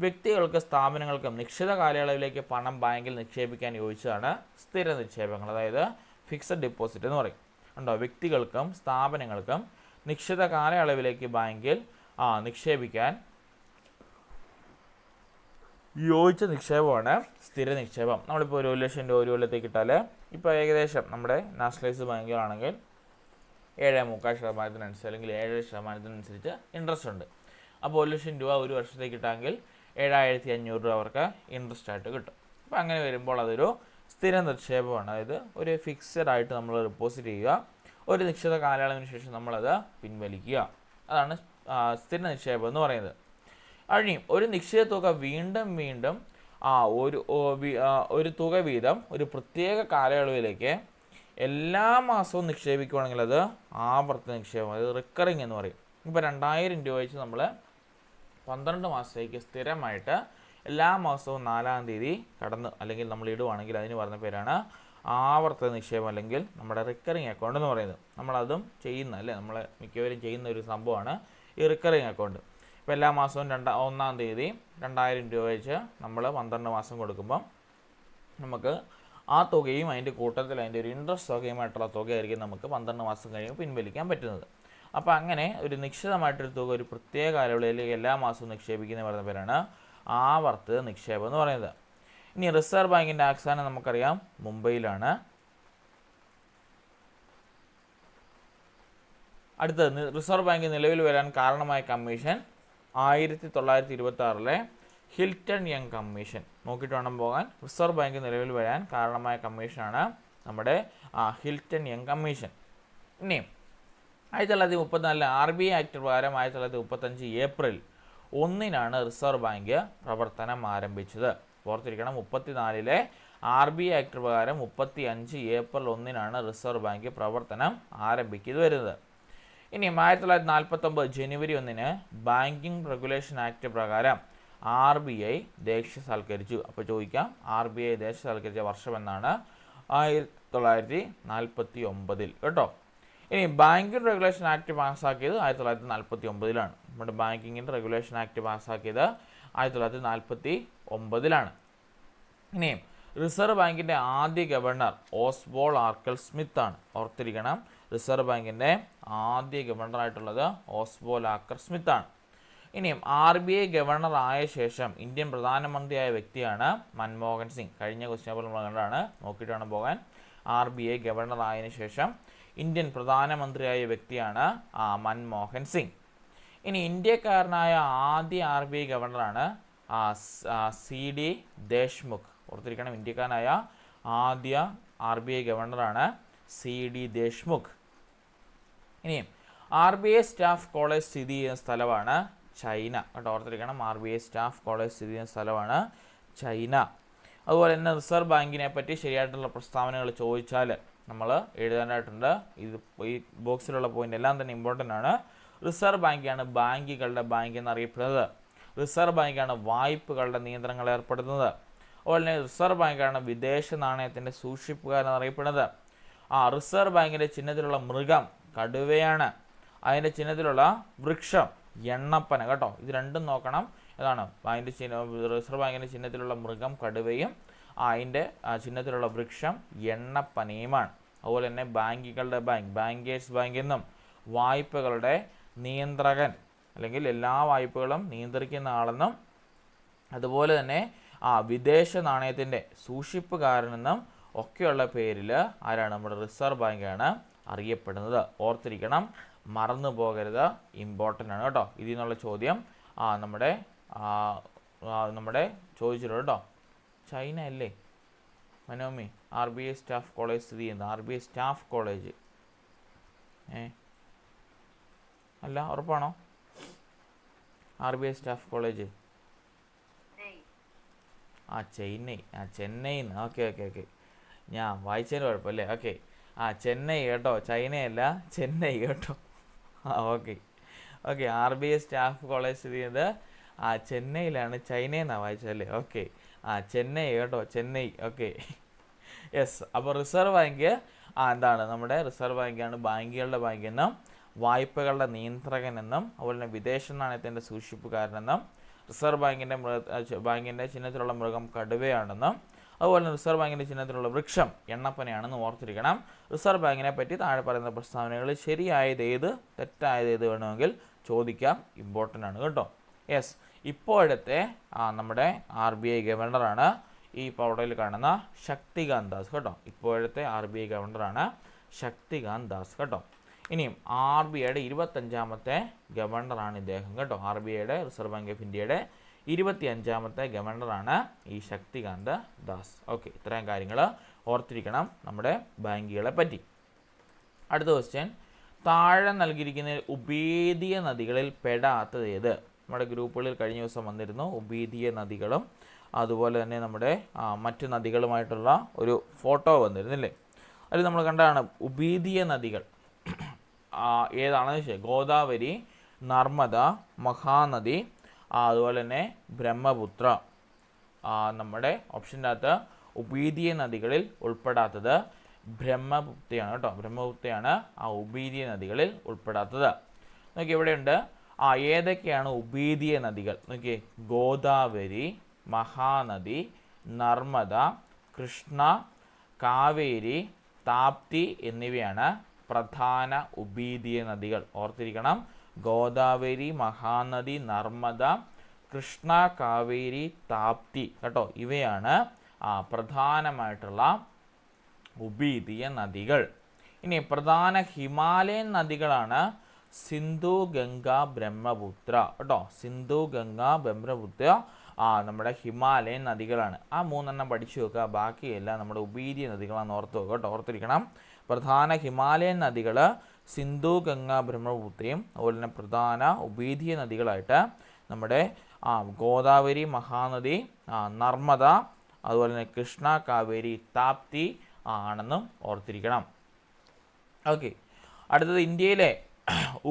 വ്യക്തികൾക്ക് സ്ഥാപനങ്ങൾക്കും നിശ്ചിത കാലയളവിലേക്ക് പണം ബാങ്കിൽ നിക്ഷേപിക്കാൻ യോജിച്ചതാണ് സ്ഥിര നിക്ഷേപങ്ങൾ, അതായത് ഫിക്സഡ് ഡിപ്പോസിറ്റ് എന്ന് പറയും. ഉണ്ടോ, വ്യക്തികൾക്കും സ്ഥാപനങ്ങൾക്കും നിശ്ചിത കാലയളവിലേക്ക് ബാങ്കിൽ നിക്ഷേപിക്കാൻ യോജിച്ച നിക്ഷേപമാണ് സ്ഥിര നിക്ഷേപം. നമ്മളിപ്പോൾ 1 ലക്ഷം രൂപ ഒരു കൊല്ലത്തേക്ക് ഇട്ടാൽ ഇപ്പോൾ ഏകദേശം നമ്മുടെ നാഷണലൈസ്ഡ് ബാങ്കുകളാണെങ്കിൽ 7.25% അല്ലെങ്കിൽ 7% ഇൻട്രസ്റ്റ് ഉണ്ട്. അപ്പോൾ 1 ലക്ഷം രൂപ ഒരു വർഷത്തേക്ക് ഇട്ടാങ്കിൽ 7500 രൂപ അവർക്ക് ഇൻട്രസ്റ്റ് ആയിട്ട് കിട്ടും. അപ്പോൾ അങ്ങനെ വരുമ്പോൾ അതൊരു സ്ഥിര നിക്ഷേപമാണ്. അതായത് ഒരു ഫിക്സഡ് ആയിട്ട് നമ്മൾ ഡെപ്പോസിറ്റ് ചെയ്യുക, ഒരു നിശ്ചിത കാലയളവിന് ശേഷം നമ്മളത് പിൻവലിക്കുക. അതാണ് സ്ഥിര നിക്ഷേപം എന്ന് പറയുന്നത്. അഴിയും ഒരു നിശ്ചിത തുക വീണ്ടും ഒരു തുക വീതം ഒരു പ്രത്യേക കാലയളവിലേക്ക് എല്ലാ മാസവും നിക്ഷേപിക്കുകയാണെങ്കിൽ അത് ആവർത്തന നിക്ഷേപം, അത് റിക്കറിങ് എന്ന് പറയും. ഇപ്പോൾ 2000 രൂപ വെച്ച് നമ്മൾ 12 മാസത്തേക്ക് സ്ഥിരമായിട്ട് എല്ലാ മാസവും 4-ാം തീയതി കടന്ന് അല്ലെങ്കിൽ നമ്മൾ ഇടുവാണെങ്കിൽ അതിന് പറഞ്ഞ പേരാണ് ആവർത്തന നിക്ഷേപം അല്ലെങ്കിൽ നമ്മുടെ റിക്കറിങ് അക്കൗണ്ട് എന്ന് പറയുന്നത്. നമ്മളതും ചെയ്യുന്ന അല്ലേ, നമ്മൾ മിക്കവരും ചെയ്യുന്ന ഒരു സംഭവമാണ് ഈ റിക്കറിങ് അക്കൗണ്ട്. ഇപ്പോൾ എല്ലാ മാസവും 1-ാം തീയതി 2000 രൂപ വെച്ച് നമ്മൾ 12 മാസം കൊടുക്കുമ്പം നമുക്ക് ആ തുകയും അതിൻ്റെ കൂട്ടത്തിൽ അതിൻ്റെ ഒരു ഇൻട്രസ്റ്റ് തുകയുമായിട്ടുള്ള തുകയായിരിക്കും നമുക്ക് 12 മാസം കഴിയുമ്പോൾ പിൻവലിക്കാൻ പറ്റുന്നത്. അപ്പോൾ അങ്ങനെ ഒരു നിശ്ചിതമായിട്ടൊരു തുക ഒരു പ്രത്യേക കാലയളവിൽ എല്ലാ മാസവും നിക്ഷേപിക്കുന്ന പറയുന്ന പേരാണ് ആവർത്തിത നിക്ഷേപം എന്ന് പറയുന്നത്. ഇനി റിസർവ് ബാങ്കിൻ്റെ ആസ്ഥാനം നമുക്കറിയാം മുംബൈയിലാണ്. അടുത്തത് റിസർവ് ബാങ്ക് നിലവിൽ വരാൻ കാരണമായ കമ്മീഷൻ 1926 ഹിൽട്ടൺ യങ് കമ്മീഷൻ. നോക്കിയിട്ട് വേണം പോകാൻ. റിസർവ് ബാങ്ക് നിലവിൽ വരാൻ കാരണമായ കമ്മീഷനാണ് നമ്മുടെ ഹിൽട്ടൺ യങ് കമ്മീഷൻ. ഇനി 1934 RBI ആക്ട് പ്രകാരം 1935 ഏപ്രിൽ 1-നാണ് റിസർവ് ബാങ്ക് പ്രവർത്തനം ആരംഭിച്ചത്. ഓർത്തിരിക്കണം, 34 RBI ആക്ട് പ്രകാരം 35 ഏപ്രിൽ 1-നാണ് റിസർവ് ബാങ്ക് പ്രവർത്തനം ആരംഭിക്കുന്നത് വരുന്നത്. ഇനി 1949 ജനുവരി 1-ന് ബാങ്കിങ് റെഗുലേഷൻ ആക്ട് പ്രകാരം RBI ദേശസാൽക്കരിച്ചു. അപ്പോൾ ചോദിക്കാം, RBI ദേശസാൽക്കരിച്ച വർഷം എന്നാണ്? 1949 കേട്ടോ. ഇനി ബാങ്കിങ് റെഗുലേഷൻ ആക്ട് പാസ്സാക്കിയത് 1949-ലാണ്. നമ്മുടെ ബാങ്കിങ്ങിൻ്റെ റെഗുലേഷൻ ആക്ട് പാസ്സാക്കിയത് 1949-ലാണ്. ഇനി റിസർവ് ബാങ്കിൻ്റെ ആദ്യ ഗവർണർ ഓസ്ബോൾ ആർക്കൽ സ്മിത്ത് ആണ്. ഓർത്തിരിക്കണം, റിസർവ് ബാങ്കിൻ്റെ ആദ്യ ഗവർണറായിട്ടുള്ളത് ഓസ്ബോൾ ആർക്കൽ സ്മിത്ത് ആണ്. ഇനിയും RBI ഗവർണർ ആയ ശേഷം ഇന്ത്യൻ പ്രധാനമന്ത്രിയായ വ്യക്തിയാണ് മൻമോഹൻ സിംഗ്. കഴിഞ്ഞ ക്വസ്റ്റ്യൻ പേപ്പർ നമ്മൾ കണ്ടാണ്, നോക്കിയിട്ട് വേണം പോകാൻ. RBI ഗവർണർ ആയതിനു ശേഷം ഇന്ത്യൻ പ്രധാനമന്ത്രിയായ വ്യക്തിയാണ് മൻമോഹൻ സിംഗ്. ഇനി ഇന്ത്യക്കാരനായ ആദ്യ RBI ഗവർണറാണ് CD ദേശ്മുഖ്. ഓർത്തിരിക്കണം, ഇന്ത്യക്കാരനായ ആദ്യ RBI ഗവർണറാണ് CD ദേശ്മുഖ്. ഇനിയും RBI സ്റ്റാഫ് കോളേജ് സ്ഥിതി ചെയ്യുന്ന സ്ഥലമാണ് ചൈന കേട്ടോ. ഓർത്തിരിക്കണം, RBI സ്റ്റാഫ് കോളേജ് സ്ഥിതി ചെയ്യുന്ന സ്ഥലമാണ് ചൈന. അതുപോലെ തന്നെ റിസർവ് ബാങ്കിനെ പറ്റി ശരിയായിട്ടുള്ള പ്രസ്താവനകൾ ചോദിച്ചാൽ നമ്മൾ എഴുതാനായിട്ടുണ്ട്. ഇത് ഈ ബോക്സിലുള്ള പോയിന്റ് എല്ലാം തന്നെ ഇമ്പോർട്ടൻ്റ് ആണ്. റിസർവ് ബാങ്കാണ് ബാങ്കുകളുടെ ബാങ്ക് എന്നറിയപ്പെടുന്നത്. റിസർവ് ബാങ്കാണ് വായ്പകളുടെ നിയന്ത്രണങ്ങൾ ഏർപ്പെടുത്തുന്നത്. അതുപോലെ തന്നെ റിസർവ് ബാങ്കാണ് വിദേശ നാണയത്തിൻ്റെ സൂക്ഷിപ്പുകാരൻ എന്നറിയപ്പെടുന്നത്. റിസർവ് ബാങ്കിൻ്റെ ചിഹ്നത്തിലുള്ള മൃഗം കടുവയാണ്. അതിൻ്റെ ചിഹ്നത്തിലുള്ള വൃക്ഷം എണ്ണപ്പന കേട്ടോ. ഇത് രണ്ടും നോക്കണം. ഏതാണ് അതിൻ്റെ റിസർവ് ബാങ്കിൻ്റെ ചിഹ്നത്തിലുള്ള മൃഗം കടുവയും അതിൻ്റെ ചിഹ്നത്തിലുള്ള വൃക്ഷം എണ്ണപ്പനയുമാണ്. അതുപോലെ തന്നെ ബാങ്കുകളുടെ ബാങ്ക്, ബാങ്കേഴ്സ് ബാങ്ക് എന്നും വായ്പകളുടെ നിയന്ത്രകൻ അല്ലെങ്കിൽ എല്ലാ വായ്പകളും നിയന്ത്രിക്കുന്ന ആളെന്നും അതുപോലെ തന്നെ വിദേശ നാണയത്തിൻ്റെ സൂക്ഷിപ്പുകാരനെന്നും ഒക്കെയുള്ള പേരിൽ ആരാണ്? നമ്മുടെ റിസർവ് ബാങ്കാണ് അറിയപ്പെടുന്നത്. ഓർത്തിരിക്കണം, മറന്നു പോകരുത്, ഇമ്പോർട്ടൻ്റ് ആണ് കേട്ടോ. ഇതിൽ നിന്നുള്ള ചോദ്യം നമ്മുടെ ചോദിച്ചിട്ടുണ്ട് കേട്ടോ. ചൈന അല്ലേ മനോമി RBI സ്റ്റാഫ് കോളേജ് സ്ഥിതി ചെയ്യുന്നത്? RBI സ്റ്റാഫ് കോളേജ് അല്ല, ഉറപ്പാണോ? RBI staff college Chennai. Okay ഞാൻ വായിച്ചതിന് കുഴപ്പമില്ലേ? ഓക്കെ ചെന്നൈ കേട്ടോ, ചൈനയല്ല, ചെന്നൈ കേട്ടോ. ഓക്കെ RBI സ്റ്റാഫ് കോളേജ് സ്ഥിതി ചെയ്യുന്നത് ചെന്നൈയിലാണ്. ചൈനയെന്നാണ് വായിച്ചതല്ലേ? ഓക്കെ ചെന്നൈ കേട്ടോ, ചെന്നൈ. Okay yes. അപ്പോൾ റിസർവ് ബാങ്ക് എന്താണ്? നമ്മുടെ റിസർവ് ബാങ്കാണ് ബാങ്കുകളുടെ ബാങ്ക് എന്നും വായ്പകളുടെ നിയന്ത്രകൻ എന്നും അതുപോലെ തന്നെ വിദേശ നാണയത്തിൻ്റെ സൂക്ഷിപ്പുകാരനെന്നും റിസർവ് ബാങ്കിൻ്റെ ചിഹ്നത്തിലുള്ള മൃഗം കടുവയാണെന്നും അതുപോലെ തന്നെ റിസർവ് ബാങ്കിൻ്റെ ചിഹ്നത്തിലുള്ള വൃക്ഷം എണ്ണപ്പനയാണെന്ന് ഓർത്തിരിക്കണം. റിസർവ് ബാങ്കിനെ പറ്റി താഴെ പറയുന്ന പ്രസ്താവനകൾ ശരിയായത് ഏത് തെറ്റായത് ഏത് വേണമെങ്കിൽ ചോദിക്കാം, ഇമ്പോർട്ടൻ്റ് ആണ് കേട്ടോ. യെസ്, ഇപ്പോഴത്തെ നമ്മുടെ RBI ഗവർണറാണ് ഈ പൗഡറിൽ കാണുന്ന ശക്തികാന്ത് ദാസ് കേട്ടോ. ഇപ്പോഴത്തെ RBI ഗവർണറാണ് ശക്തികാന്ത് ദാസ് കേട്ടോ. ഇനിയും RBIയുടെ 25ാമത്തെ ഗവർണറാണ് ഇദ്ദേഹം കേട്ടോ. RBIയുടെ റിസർവ് ബാങ്ക് ഓഫ് ഇന്ത്യയുടെ 25ാമത്തെ ഗവർണറാണ് ഈ ശക്തികാന്ത് ദാസ്. ഓക്കെ, ഇത്രയും കാര്യങ്ങൾ ഓർത്തിരിക്കണം നമ്മുടെ ബാങ്കുകളെ പറ്റി. അടുത്ത ക്വസ്റ്റ്യൻ, താഴെ നൽകിയിരിക്കുന്ന ഉപേദീയ നദികളിൽ പെടാത്തത് ഏത്? നമ്മുടെ ഗ്രൂപ്പുകളിൽ കഴിഞ്ഞ ദിവസം വന്നിരുന്നു. ഉപേദീയ നദികളും അതുപോലെ തന്നെ നമ്മുടെ മറ്റു നദികളുമായിട്ടുള്ള ഒരു ഫോട്ടോ വന്നിരുന്നില്ലേ? അതിൽ നമ്മൾ കണ്ടതാണ് ഉപീതീയ നദികൾ ഏതാണെന്ന് വെച്ചാൽ ഗോദാവരി, നർമ്മദ, മഹാനദി, അതുപോലെ തന്നെ ബ്രഹ്മപുത്ര. നമ്മുടെ ഓപ്ഷൻ്റെ അകത്ത് ഉപീതീയ നദികളിൽ ഉൾപ്പെടാത്തത് ബ്രഹ്മപുത്രയാണ് കേട്ടോ. ബ്രഹ്മപുത്രയാണ് ആ ഉപീതീയ നദികളിൽ ഉൾപ്പെടാത്തത്. നോക്കി ഇവിടെയുണ്ട് ഏതൊക്കെയാണ് ഉപീതീയ നദികൾ നോക്കിയേ. ഗോദാവരി, മഹാനദി, നർമ്മദ, കൃഷ്ണ, കാവേരി, താപ്തി എന്നിവയാണ് പ്രധാന ഉപീതീയ നദികൾ. ഓർത്തിരിക്കണം, ഗോദാവരി, മഹാനദി, നർമ്മദ, കൃഷ്ണ, കാവേരി, താപ്തി കേട്ടോ. ഇവയാണ് പ്രധാനമായിട്ടുള്ള ഉപീതീയ നദികൾ. ഇനി പ്രധാന ഹിമാലയൻ നദികളാണ് സിന്ധു, ഗംഗ, ബ്രഹ്മപുത്ര കേട്ടോ. സിന്ധു, ഗംഗ, ബ്രഹ്മപുത്ര നമ്മുടെ ഹിമാലയൻ നദികളാണ്. ആ മൂന്നെണ്ണം പഠിച്ചു വെക്കുക. ബാക്കിയെല്ലാം നമ്മുടെ ഉപീതീയ നദികളാണെന്ന് ഓർത്ത് വെക്കുക കേട്ടോ. ഓർത്തിരിക്കണം, പ്രധാന ഹിമാലയൻ നദികൾ സിന്ധു, ഗംഗ, ബ്രഹ്മപുത്രയും അതുപോലെ തന്നെ പ്രധാന ഉപീതീയ നദികളായിട്ട് നമ്മുടെ ഗോദാവരി, മഹാനദി, നർമ്മദ, അതുപോലെ തന്നെ കൃഷ്ണ, കാവേരി, താപ്തി ആണെന്നും ഓർത്തിരിക്കണം. ഓക്കെ, അടുത്തത് ഇന്ത്യയിലെ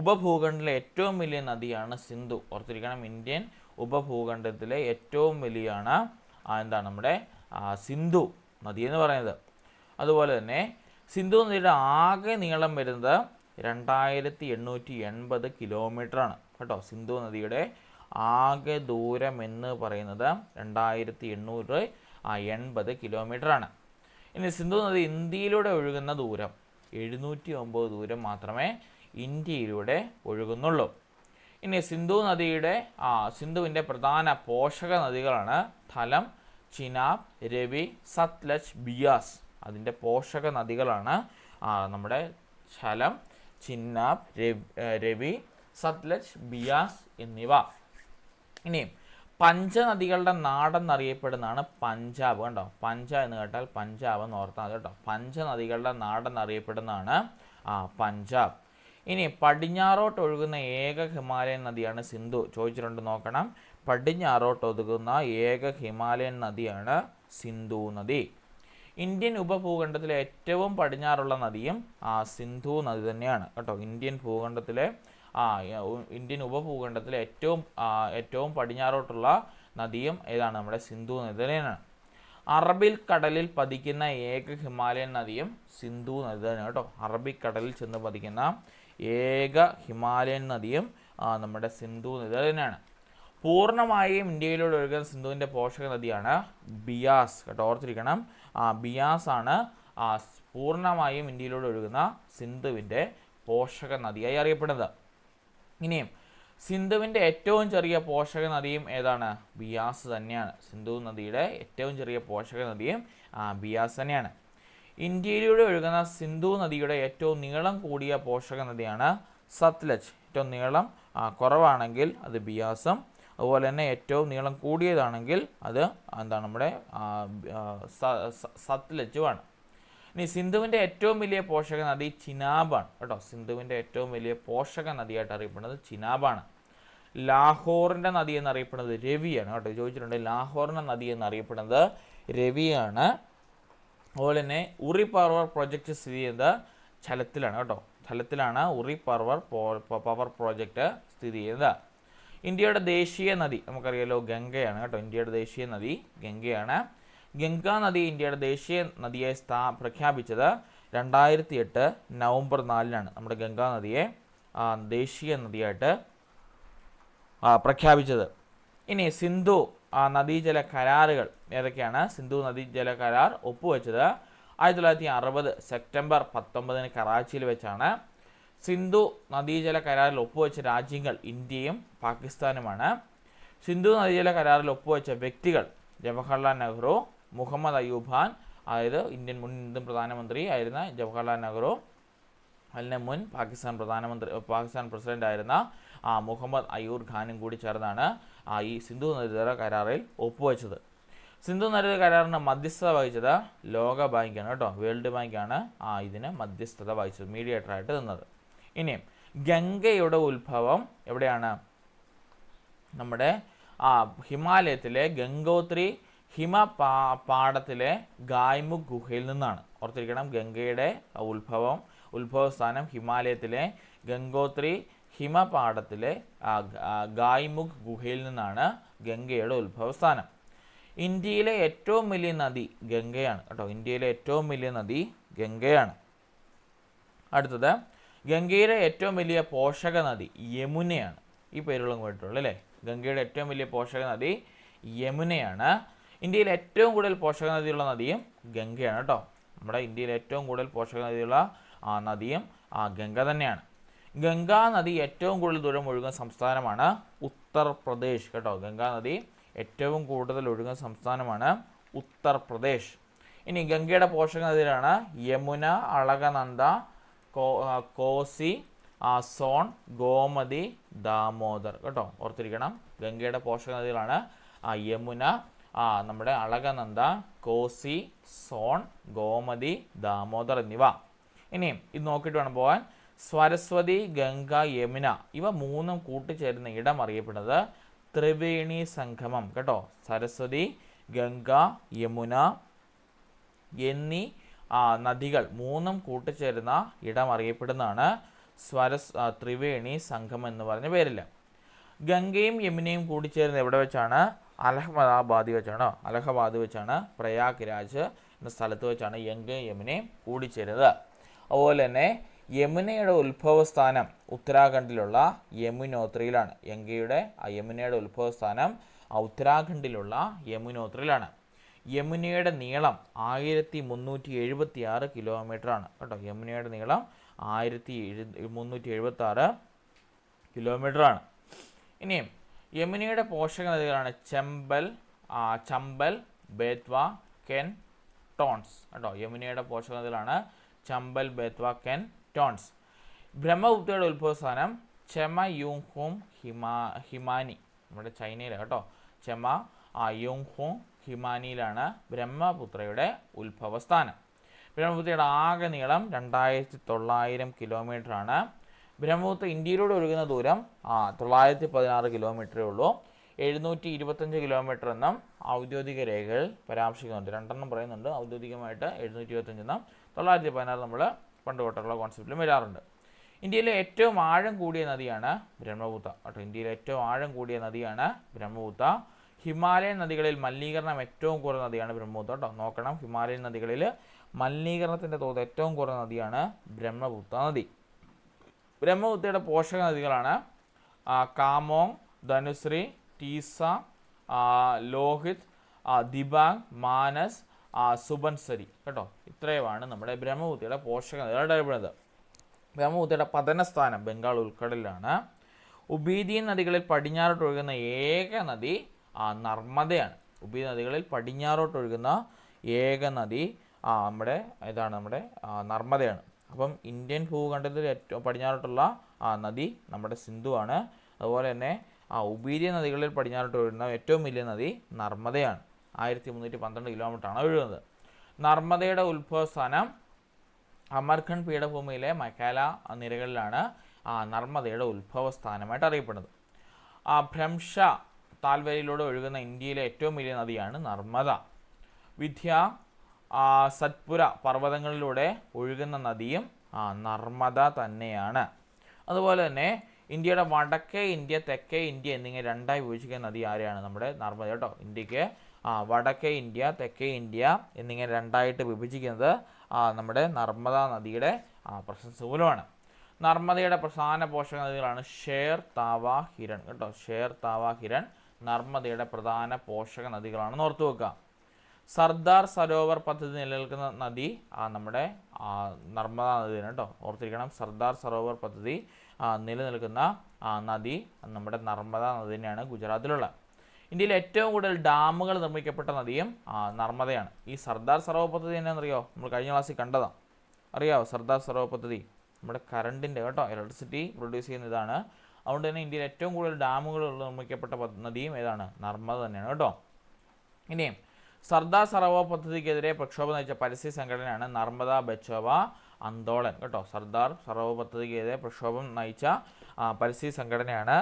ഉപഭൂഖണ്ഡത്തിലെ ഏറ്റവും വലിയ നദിയാണ് സിന്ധു. ഓർത്തിരിക്കണം, ഇന്ത്യൻ ഉപഭൂഖണ്ഡത്തിലെ ഏറ്റവും വലിയാണ് എന്താണ് നമ്മുടെ സിന്ധു നദി എന്ന് പറയുന്നത്. അതുപോലെ തന്നെ സിന്ധു നദിയുടെ ആകെ നീളം വരുന്നത് 2880 കിലോമീറ്ററാണ് കേട്ടോ. സിന്ധു നദിയുടെ ആകെ ദൂരം എന്ന് പറയുന്നത് 2880 കിലോമീറ്ററാണ്. ഇനി സിന്ധു നദി ഇന്ത്യയിലൂടെ ഒഴുകുന്ന ദൂരം 709 ദൂരം മാത്രമേ ഇന്ത്യയിലൂടെ ഒഴുകുന്നുള്ളൂ. ഇനി സിന്ധുവിൻ്റെ പ്രധാന പോഷക നദികളാണ് ധലം, ചിനാബ്, രവി, സത്ലജ്, ബിയാസ്. അതിൻ്റെ പോഷക നദികളാണ് നമ്മുടെ ഝലം, ചിന്നാബ്, രവി, സത്ലജ്, ബിയാസ് എന്നിവ. ഇനി പഞ്ചനദികളുടെ നാടെന്നറിയപ്പെടുന്നതാണ് പഞ്ചാബ് കേട്ടോ. പഞ്ച എന്ന് കേട്ടാൽ പഞ്ചാബ് എന്ന് ഓർത്താൽ മതി കേട്ടോ. പഞ്ചനദികളുടെ നാടെന്നറിയപ്പെടുന്നതാണ് പഞ്ചാബ്. ഇനി പടിഞ്ഞാറോട്ട് ഒഴുകുന്ന ഏക ഹിമാലയൻ നദിയാണ് സിന്ധു. ചോദിച്ചിട്ടുണ്ട്, നോക്കണം. പടിഞ്ഞാറോട്ട് ഒഴുകുന്ന ഏക ഹിമാലയൻ നദിയാണ് സിന്ധു നദി. ഇന്ത്യൻ ഉപഭൂഖണ്ഡത്തിലെ ഏറ്റവും പടിഞ്ഞാറുള്ള നദിയും സിന്ധു നദി തന്നെയാണ് കേട്ടോ. ഇന്ത്യൻ ഉപഭൂഖണ്ഡത്തിലെ ഏറ്റവും പടിഞ്ഞാറോട്ടുള്ള നദിയും ഏതാണ്? നമ്മുടെ സിന്ധു നദി തന്നെയാണ്. അറബിക്കടലിൽ പതിക്കുന്ന ഏക ഹിമാലയൻ നദിയും സിന്ധു നദി തന്നെയാണ് കേട്ടോ. അറബിക്കടലിൽ ചെന്ന് പതിക്കുന്ന ഏക ഹിമാലയൻ നദിയും നമ്മുടെ സിന്ധു നദി തന്നെയാണ്. പൂർണ്ണമായും ഇന്ത്യയിലൂടെ ഒഴുകുന്ന സിന്ധുവിൻ്റെ പോഷക നദിയാണ് ബിയാസ് കേട്ടോ. ഓർത്തിരിക്കണം, ബിയാസ് ആണ് പൂർണ്ണമായും ഇന്ത്യയിലൂടെ ഒഴുകുന്ന സിന്ധുവിൻ്റെ പോഷക നദിയായി അറിയപ്പെടുന്നത്. ഇനിയും സിന്ധുവിൻ്റെ ഏറ്റവും ചെറിയ പോഷക നദിയും ഏതാണ്? ബിയാസ് തന്നെയാണ്. സിന്ധു നദിയുടെ ഏറ്റവും ചെറിയ പോഷക നദിയും ബിയാസ് തന്നെയാണ്. ഇന്ത്യയിലൂടെ ഒഴുകുന്ന സിന്ധു നദിയുടെ ഏറ്റവും നീളം കൂടിയ പോഷക നദിയാണ് സത്ലജ്. ഏറ്റവും നീളം കുറവാണെങ്കിൽ അത് ബിയാസും, അതുപോലെ തന്നെ ഏറ്റവും നീളം കൂടിയതാണെങ്കിൽ അത് എന്താണ്? നമ്മുടെ സത്ലജുമാണ്. ഇനി സിന്ധുവിൻ്റെ ഏറ്റവും വലിയ പോഷക നദി ചിനാബാണ് കേട്ടോ. സിന്ധുവിൻ്റെ ഏറ്റവും വലിയ പോഷക നദിയായിട്ട് അറിയപ്പെടുന്നത് ചിനാബാണ്. ലാഹോറിൻ്റെ നദി എന്നറിയപ്പെടുന്നത് രവിയാണ് കേട്ടോ. ചോദിച്ചിട്ടുണ്ട്, ലാഹോറിൻ്റെ നദി എന്നറിയപ്പെടുന്നത് രവിയാണ്. അതുപോലെ തന്നെ ഉറി പവർ പ്രോജക്റ്റ് സ്ഥിതി ചെയ്യുന്നത് ഝലത്തിലാണ് കേട്ടോ. ഝലത്തിലാണ് ഉറി പവർ പ്രോജക്റ്റ് സ്ഥിതി ചെയ്യുന്നത്. ഇന്ത്യയുടെ ദേശീയ നദി നമുക്കറിയാലോ ഗംഗയാണ് കേട്ടോ. ഇന്ത്യയുടെ ദേശീയ നദി ഗംഗയാണ്. ഗംഗാ നദി ഇന്ത്യയുടെ ദേശീയ നദിയെ പ്രഖ്യാപിച്ചത് 2008 നവംബർ 4-നാണ് നമ്മുടെ ഗംഗാ നദിയെ ദേശീയ നദിയായിട്ട് പ്രഖ്യാപിച്ചത്. ഇനി സിന്ധു നദീജല കരാറുകൾ ഏതൊക്കെയാണ്? സിന്ധു നദീജല കരാർ ഒപ്പുവെച്ചത് 1960 സെപ്റ്റംബർ 19 കറാച്ചിയിൽ വെച്ചാണ്. സിന്ധു നദീജല കരാറിൽ ഒപ്പുവെച്ച രാജ്യങ്ങൾ ഇന്ത്യയും പാകിസ്ഥാനുമാണ്. സിന്ധു നദീജല കരാറിൽ ഒപ്പുവെച്ച വ്യക്തികൾ ജവഹർലാൽ നെഹ്റു, മുഹമ്മദ് അയ്യൂബ് ഖാൻ, അതായത് മുൻ ഇന്ത്യൻ പ്രധാനമന്ത്രി ആയിരുന്ന ജവഹർലാൽ നെഹ്റു, അതിന് മുൻ പാകിസ്ഥാൻ പ്രസിഡന്റ് ആയിരുന്ന മുഹമ്മദ് അയ്യൂബ് ഖാനും കൂടി ചേർന്നാണ് ഈ സിന്ധു നദീജല കരാറിൽ ഒപ്പുവെച്ചത്. സിന്ധു നദീജല കരാറിന് മധ്യസ്ഥത വഹിച്ചത് ലോക ബാങ്കാണ് കേട്ടോ. വേൾഡ് ബാങ്കാണ് ഇതിന് മധ്യസ്ഥത വഹിച്ചത്, മീഡിയേറ്ററായിട്ട് നിന്നത്. ഇനി ഗംഗയുടെ ഉത്ഭവം എവിടെയാണ്? നമ്മുടെ ഹിമാലയത്തിലെ ഗംഗോത്രി പാടത്തിലെ ഗായ്മുഖ് ഗുഹയിൽ നിന്നാണ്. ഓർത്തിരിക്കണം, ഗംഗയുടെ ഉത്ഭവസ്ഥാനം ഹിമാലയത്തിലെ ഗംഗോത്രി ഹിമപാടത്തിലെ ഗായ്മുഖ് ഗുഹയിൽ നിന്നാണ് ഗംഗയുടെ ഉത്ഭവസ്ഥാനം. ഇന്ത്യയിലെ ഏറ്റവും വലിയ നദി ഗംഗയാണ് കേട്ടോ. ഇന്ത്യയിലെ ഏറ്റവും വലിയ നദി ഗംഗയാണ്. അടുത്തത്, ഗംഗയിലെ ഏറ്റവും വലിയ പോഷക നദി യമുനയാണ്. ഈ പേരുകളും കേട്ടിട്ടുള്ളൂ അല്ലേ. ഗംഗയുടെ ഏറ്റവും വലിയ പോഷക നദി യമുനയാണ്. ഇന്ത്യയിൽ ഏറ്റവും കൂടുതൽ പോഷക നദിയുള്ള നദിയും ഗംഗയാണ് കേട്ടോ. നമ്മുടെ ഇന്ത്യയിൽ ഏറ്റവും കൂടുതൽ പോഷക നദിയുള്ള നദിയും ഗംഗ തന്നെയാണ്. ഗംഗാ നദി ഏറ്റവും കൂടുതൽ ദൂരം ഒഴുകുന്ന സംസ്ഥാനമാണ് ഉത്തർപ്രദേശ് കേട്ടോ. ഗംഗാ നദി ഏറ്റവും കൂടുതൽ ഒഴുകുന്ന സംസ്ഥാനമാണ് ഉത്തർപ്രദേശ്. ഇനി ഗംഗയുടെ പോഷക നദികളാണ് യമുന, അളകനന്ദ, കോസി, സോൺ, ഗോമതി, ദാമോദർ കേട്ടോ. ഓർത്തിരിക്കണം, ഗംഗയുടെ പോഷക നദികളാണ് യമുന, നമ്മുടെ അളകനന്ദ, കോസി, സോൺ, ഗോമതി, ദാമോദർ എന്നിവ. ഇനിയും ഇത് നോക്കിയിട്ട് വേണം പോകാൻ. സരസ്വതി, ഗംഗ, യമുന ഇവ മൂന്നും കൂട്ടിച്ചേരുന്ന ഇടം അറിയപ്പെടുന്നത് ത്രിവേണി സംഗമം കേട്ടോ. സരസ്വതി, ഗംഗ, യമുന എന്നീ നദികൾ മൂന്നും കൂട്ടിച്ചേരുന്ന ഇടം അറിയപ്പെടുന്നതാണ് ത്രിവേണി സംഗമം എന്ന് പറഞ്ഞ പേരില്ല. ഗംഗയും യമുനയും കൂടിച്ചേരുന്നത് എവിടെ വെച്ചാണ്? അലഹബാദ് വെച്ചാണോ? അലഹബാദ് വെച്ചാണ്, പ്രയാഗ്രാജ് എന്ന സ്ഥലത്ത് വെച്ചാണ് ഗംഗയും യമുനയും കൂടിച്ചേരുന്നത്. അതുപോലെ തന്നെ യമുനയുടെ ഉത്ഭവസ്ഥാനം ഉത്തരാഖണ്ഡിലുള്ള യമുനോത്രിയിലാണ്. യമുനയുടെ ഉത്ഭവസ്ഥാനം ഉത്തരാഖണ്ഡിലുള്ള യമുനോത്രിയിലാണ്. യമുനയുടെ നീളം 1376 കിലോമീറ്ററാണ് കേട്ടോ. യമുനയുടെ നീളം 1376 കിലോമീറ്ററാണ്. ഇനിയും യമുനയുടെ പോഷക നദികളാണ് ചമ്പൽ, ബേത്വ, കെൻ, ടോൺസ് കേട്ടോ. യമുനയുടെ പോഷക നദികളാണ് ചമ്പൽ, ബേത്വ, കെൻ, ടോൺസ്. ബ്രഹ്മപുത്രയുടെ ഉത്ഭവസ്ഥാനം ചെമയുങ്ഹും ഹിമാനി, നമ്മുടെ ചൈനയിലാണ് കേട്ടോ. യുങ്ഹും ഹിമാനിയിലാണ് ബ്രഹ്മപുത്രയുടെ ഉത്ഭവസ്ഥാനം. ബ്രഹ്മപുത്രയുടെ ആകെ നീളം 2900 കിലോമീറ്ററാണ്. ബ്രഹ്മപുത്ര ഇന്ത്യയിലൂടെ ഒഴുകുന്ന ദൂരം 916 കിലോമീറ്ററേ ഉള്ളൂ. 725 കിലോമീറ്റർ എന്നും ഔദ്യോഗിക രേഖകൾ പരാമർശിക്കുന്നുണ്ട്. രണ്ടെണ്ണം പറയുന്നുണ്ട്, ഔദ്യോഗികമായിട്ട് 725 എന്നും 916 നമ്മൾ പണ്ട് തൊട്ടുള്ള കോൺസെപ്റ്റിലും വരാറുണ്ട്. ഇന്ത്യയിലെ ഏറ്റവും ആഴം കൂടിയ നദിയാണ് ബ്രഹ്മപുത്ര കേട്ടോ. ഇന്ത്യയിലെ ഏറ്റവും ആഴം കൂടിയ നദിയാണ് ബ്രഹ്മപുത്ര. ഹിമാലയൻ നദികളിൽ മലിനീകരണം ഏറ്റവും കുറഞ്ഞ നദിയാണ് ബ്രഹ്മപുത്ര കേട്ടോ. നോക്കണം, ഹിമാലയൻ നദികളിൽ മലിനീകരണത്തിൻ്റെ തോത് ഏറ്റവും കുറഞ്ഞ നദിയാണ് ബ്രഹ്മപുത്ര നദി. ബ്രഹ്മപുത്രയുടെ പോഷക നദികളാണ് കാമോങ്, ധനുശ്രീ, ടീസ, ലോഹിത്, ദിബാങ്, മാനസ്, സുബൻസരി കേട്ടോ. ഇത്രയുമാണ് നമ്മുടെ ബ്രഹ്മപുത്രയുടെ പോഷക നദികൾ അറിയപ്പെടുന്നത്. ബ്രഹ്മപുത്രയുടെ പതനസ്ഥാനം ബംഗാൾ ഉൾക്കടലിലാണ്. ഉപീതീൻ നദികളിൽ പടിഞ്ഞാറോട്ട് ഒഴുകുന്ന ഏക നദി നർമ്മദയാണ്. ഉപീതീൻ നദികളിൽ പടിഞ്ഞാറോട്ട് ഒഴുകുന്ന ഏക നദി നമ്മുടെ നർമ്മദയാണ്. അപ്പം ഇന്ത്യൻ ഭൂഖണ്ഡത്തിൽ ഏറ്റവും പടിഞ്ഞാറോട്ടുള്ള നദി നമ്മുടെ സിന്ധുവാണ്. അതുപോലെ തന്നെ ഉപീതീൻ നദികളിൽ പടിഞ്ഞാറോട്ട് ഒഴുകുന്ന ഏറ്റവും വലിയ നദി നർമ്മദയാണ്. 1312 കിലോമീറ്ററാണ് ഒഴുകുന്നത്. നർമ്മദയുടെ ഉത്ഭവസ്ഥാനം അമർഖണ്ഡ് പീഠഭൂമിയിലെ മക്കാല നിരകളിലാണ് നർമ്മദയുടെ ഉത്ഭവസ്ഥാനമായിട്ട് അറിയപ്പെടുന്നത്. ഭ്രംശ താൽവരയിലൂടെ ഒഴുകുന്ന ഇന്ത്യയിലെ ഏറ്റവും വലിയ നദിയാണ് നർമ്മദ. സത്പുര പർവ്വതങ്ങളിലൂടെ ഒഴുകുന്ന നദിയും നർമ്മദ തന്നെയാണ്. അതുപോലെ തന്നെ ഇന്ത്യയുടെ വടക്കേ ഇന്ത്യ, തെക്കേ ഇന്ത്യ എന്നിങ്ങനെ രണ്ടായി വിഭജിക്കുന്ന നദി ആരെയാണ്? നമ്മുടെ നർമ്മദ കേട്ടോ. ഇന്ത്യക്ക് വടക്കേ ഇന്ത്യ, തെക്കേ ഇന്ത്യ എന്നിങ്ങനെ രണ്ടായിട്ട് വിഭജിക്കുന്നത് നമ്മുടെ നർമ്മദ നദിയുടെ പ്രശസ്തി മൂലമാണ്. നർമ്മദയുടെ പ്രധാന പോഷക നദികളാണ് ഷേർ, താവ, ഹിരൺ കേട്ടോ. ഷേർ, താവ, ഹിരൺ നർമ്മദയുടെ പ്രധാന പോഷക നദികളാണെന്ന് ഓർത്തു വെക്കുക. സർദാർ സരോവർ പദ്ധതി നിലനിൽക്കുന്ന നദി നമ്മുടെ നർമ്മദ നദിയാണ് കേട്ടോ. ഓർത്തിരിക്കണം, സർദാർ സരോവർ പദ്ധതി നിലനിൽക്കുന്ന നദി നമ്മുടെ നർമ്മദ നദി തന്നെയാണ്, ഗുജറാത്തിലുള്ള. ഇന്ത്യയിൽ ഏറ്റവും കൂടുതൽ ഡാമുകൾ നിർമ്മിക്കപ്പെട്ട നദിയും നർമ്മദയാണ്. ഈ സർദാർ സരോവർ പദ്ധതി എന്നാണെന്നറിയോ? നമ്മൾ കഴിഞ്ഞ ക്ലാസ്സിൽ കണ്ടതാണ്, അറിയാമോ? സർദാർ സരോവർ പദ്ധതി നമ്മുടെ കറണ്ടിൻ്റെ കേട്ടോ, ഇലക്ട്രിസിറ്റി പ്രൊഡ്യൂസ് ചെയ്യുന്ന ഇതാണ്. അതുകൊണ്ട് തന്നെ ഇന്ത്യയിൽ ഏറ്റവും കൂടുതൽ ഡാമുകൾ നിർമ്മിക്കപ്പെട്ട നദിയും ഏതാണ്? നർമ്മദ തന്നെയാണ് കേട്ടോ. ഇനിയും സർദാർ സരോവർ പദ്ധതിക്കെതിരെ പ്രക്ഷോഭം നയിച്ച പരിസ്ഥിതി സംഘടനയാണ് നർമ്മദ ബച്ചാവോ ആന്തോളൻ കേട്ടോ. സർദാർ സരോവർ പദ്ധതിക്കെതിരെ പ്രക്ഷോഭം നയിച്ച പരിസ്ഥിതി സംഘടനയാണ്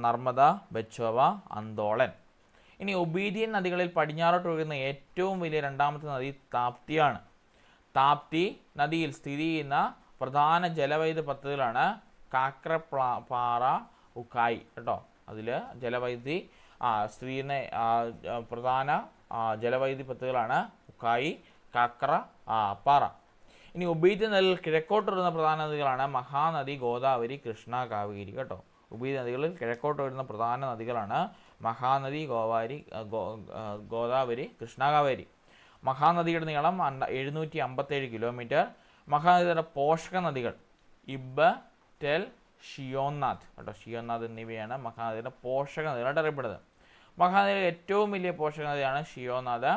നർമ്മദ ബച്ചാവോ ആന്തോളൻ. ഇനി ഒബീഡിയൻ നദികളിൽ പടിഞ്ഞാറോട്ട് ഒഴുകുന്ന ഏറ്റവും വലിയ രണ്ടാമത്തെ നദി താപ്തിയാണ്. താപ്തി നദിയിൽ സ്ഥിതി ചെയ്യുന്ന പ്രധാന ജലവൈദ്യുത പദ്ധതികളാണ് കാക്രപാറ, ഉക്കായി കേട്ടോ. അതിൽ ജലവൈദ്യുതി സ്ഥിതി ചെയ്യുന്ന പ്രധാന ജലവൈദ്യുതി പദ്ധതികളാണ് ഉക്കായി, കാക്ര, പാറ. ഇനി ഒബീഡിയൻ നദിയിൽ കിഴക്കോട്ടൊഴുകുന്ന പ്രധാന നദികളാണ് മഹാനദി, ഗോദാവരി, കൃഷ്ണ, കാവേരി കേട്ടോ. ഒബീഡിയൻ നദികളിൽ കിഴക്കോട്ടൊഴുകുന്ന പ്രധാന നദികളാണ് മഹാനദി, ഗോദാവരി, കൃഷ്ണ, കാവേരി. മഹാനദിയുടെ നീളം 757 കിലോമീറ്റർ. മഹാനദിയുടെ പോഷക നദികൾ ഇബ്ബ്, ടെൽ, ഷിയോനാഥ് കേട്ടോ. ഷിയോനാഥ് എന്നിവയാണ് മഹാനദിയുടെ പോഷക നദികളായിട്ട് അറിയപ്പെടുന്നത്. മഹാനദിയിലെ ഏറ്റവും വലിയ പോഷക നദിയാണ് ഷിയോനാഥ്.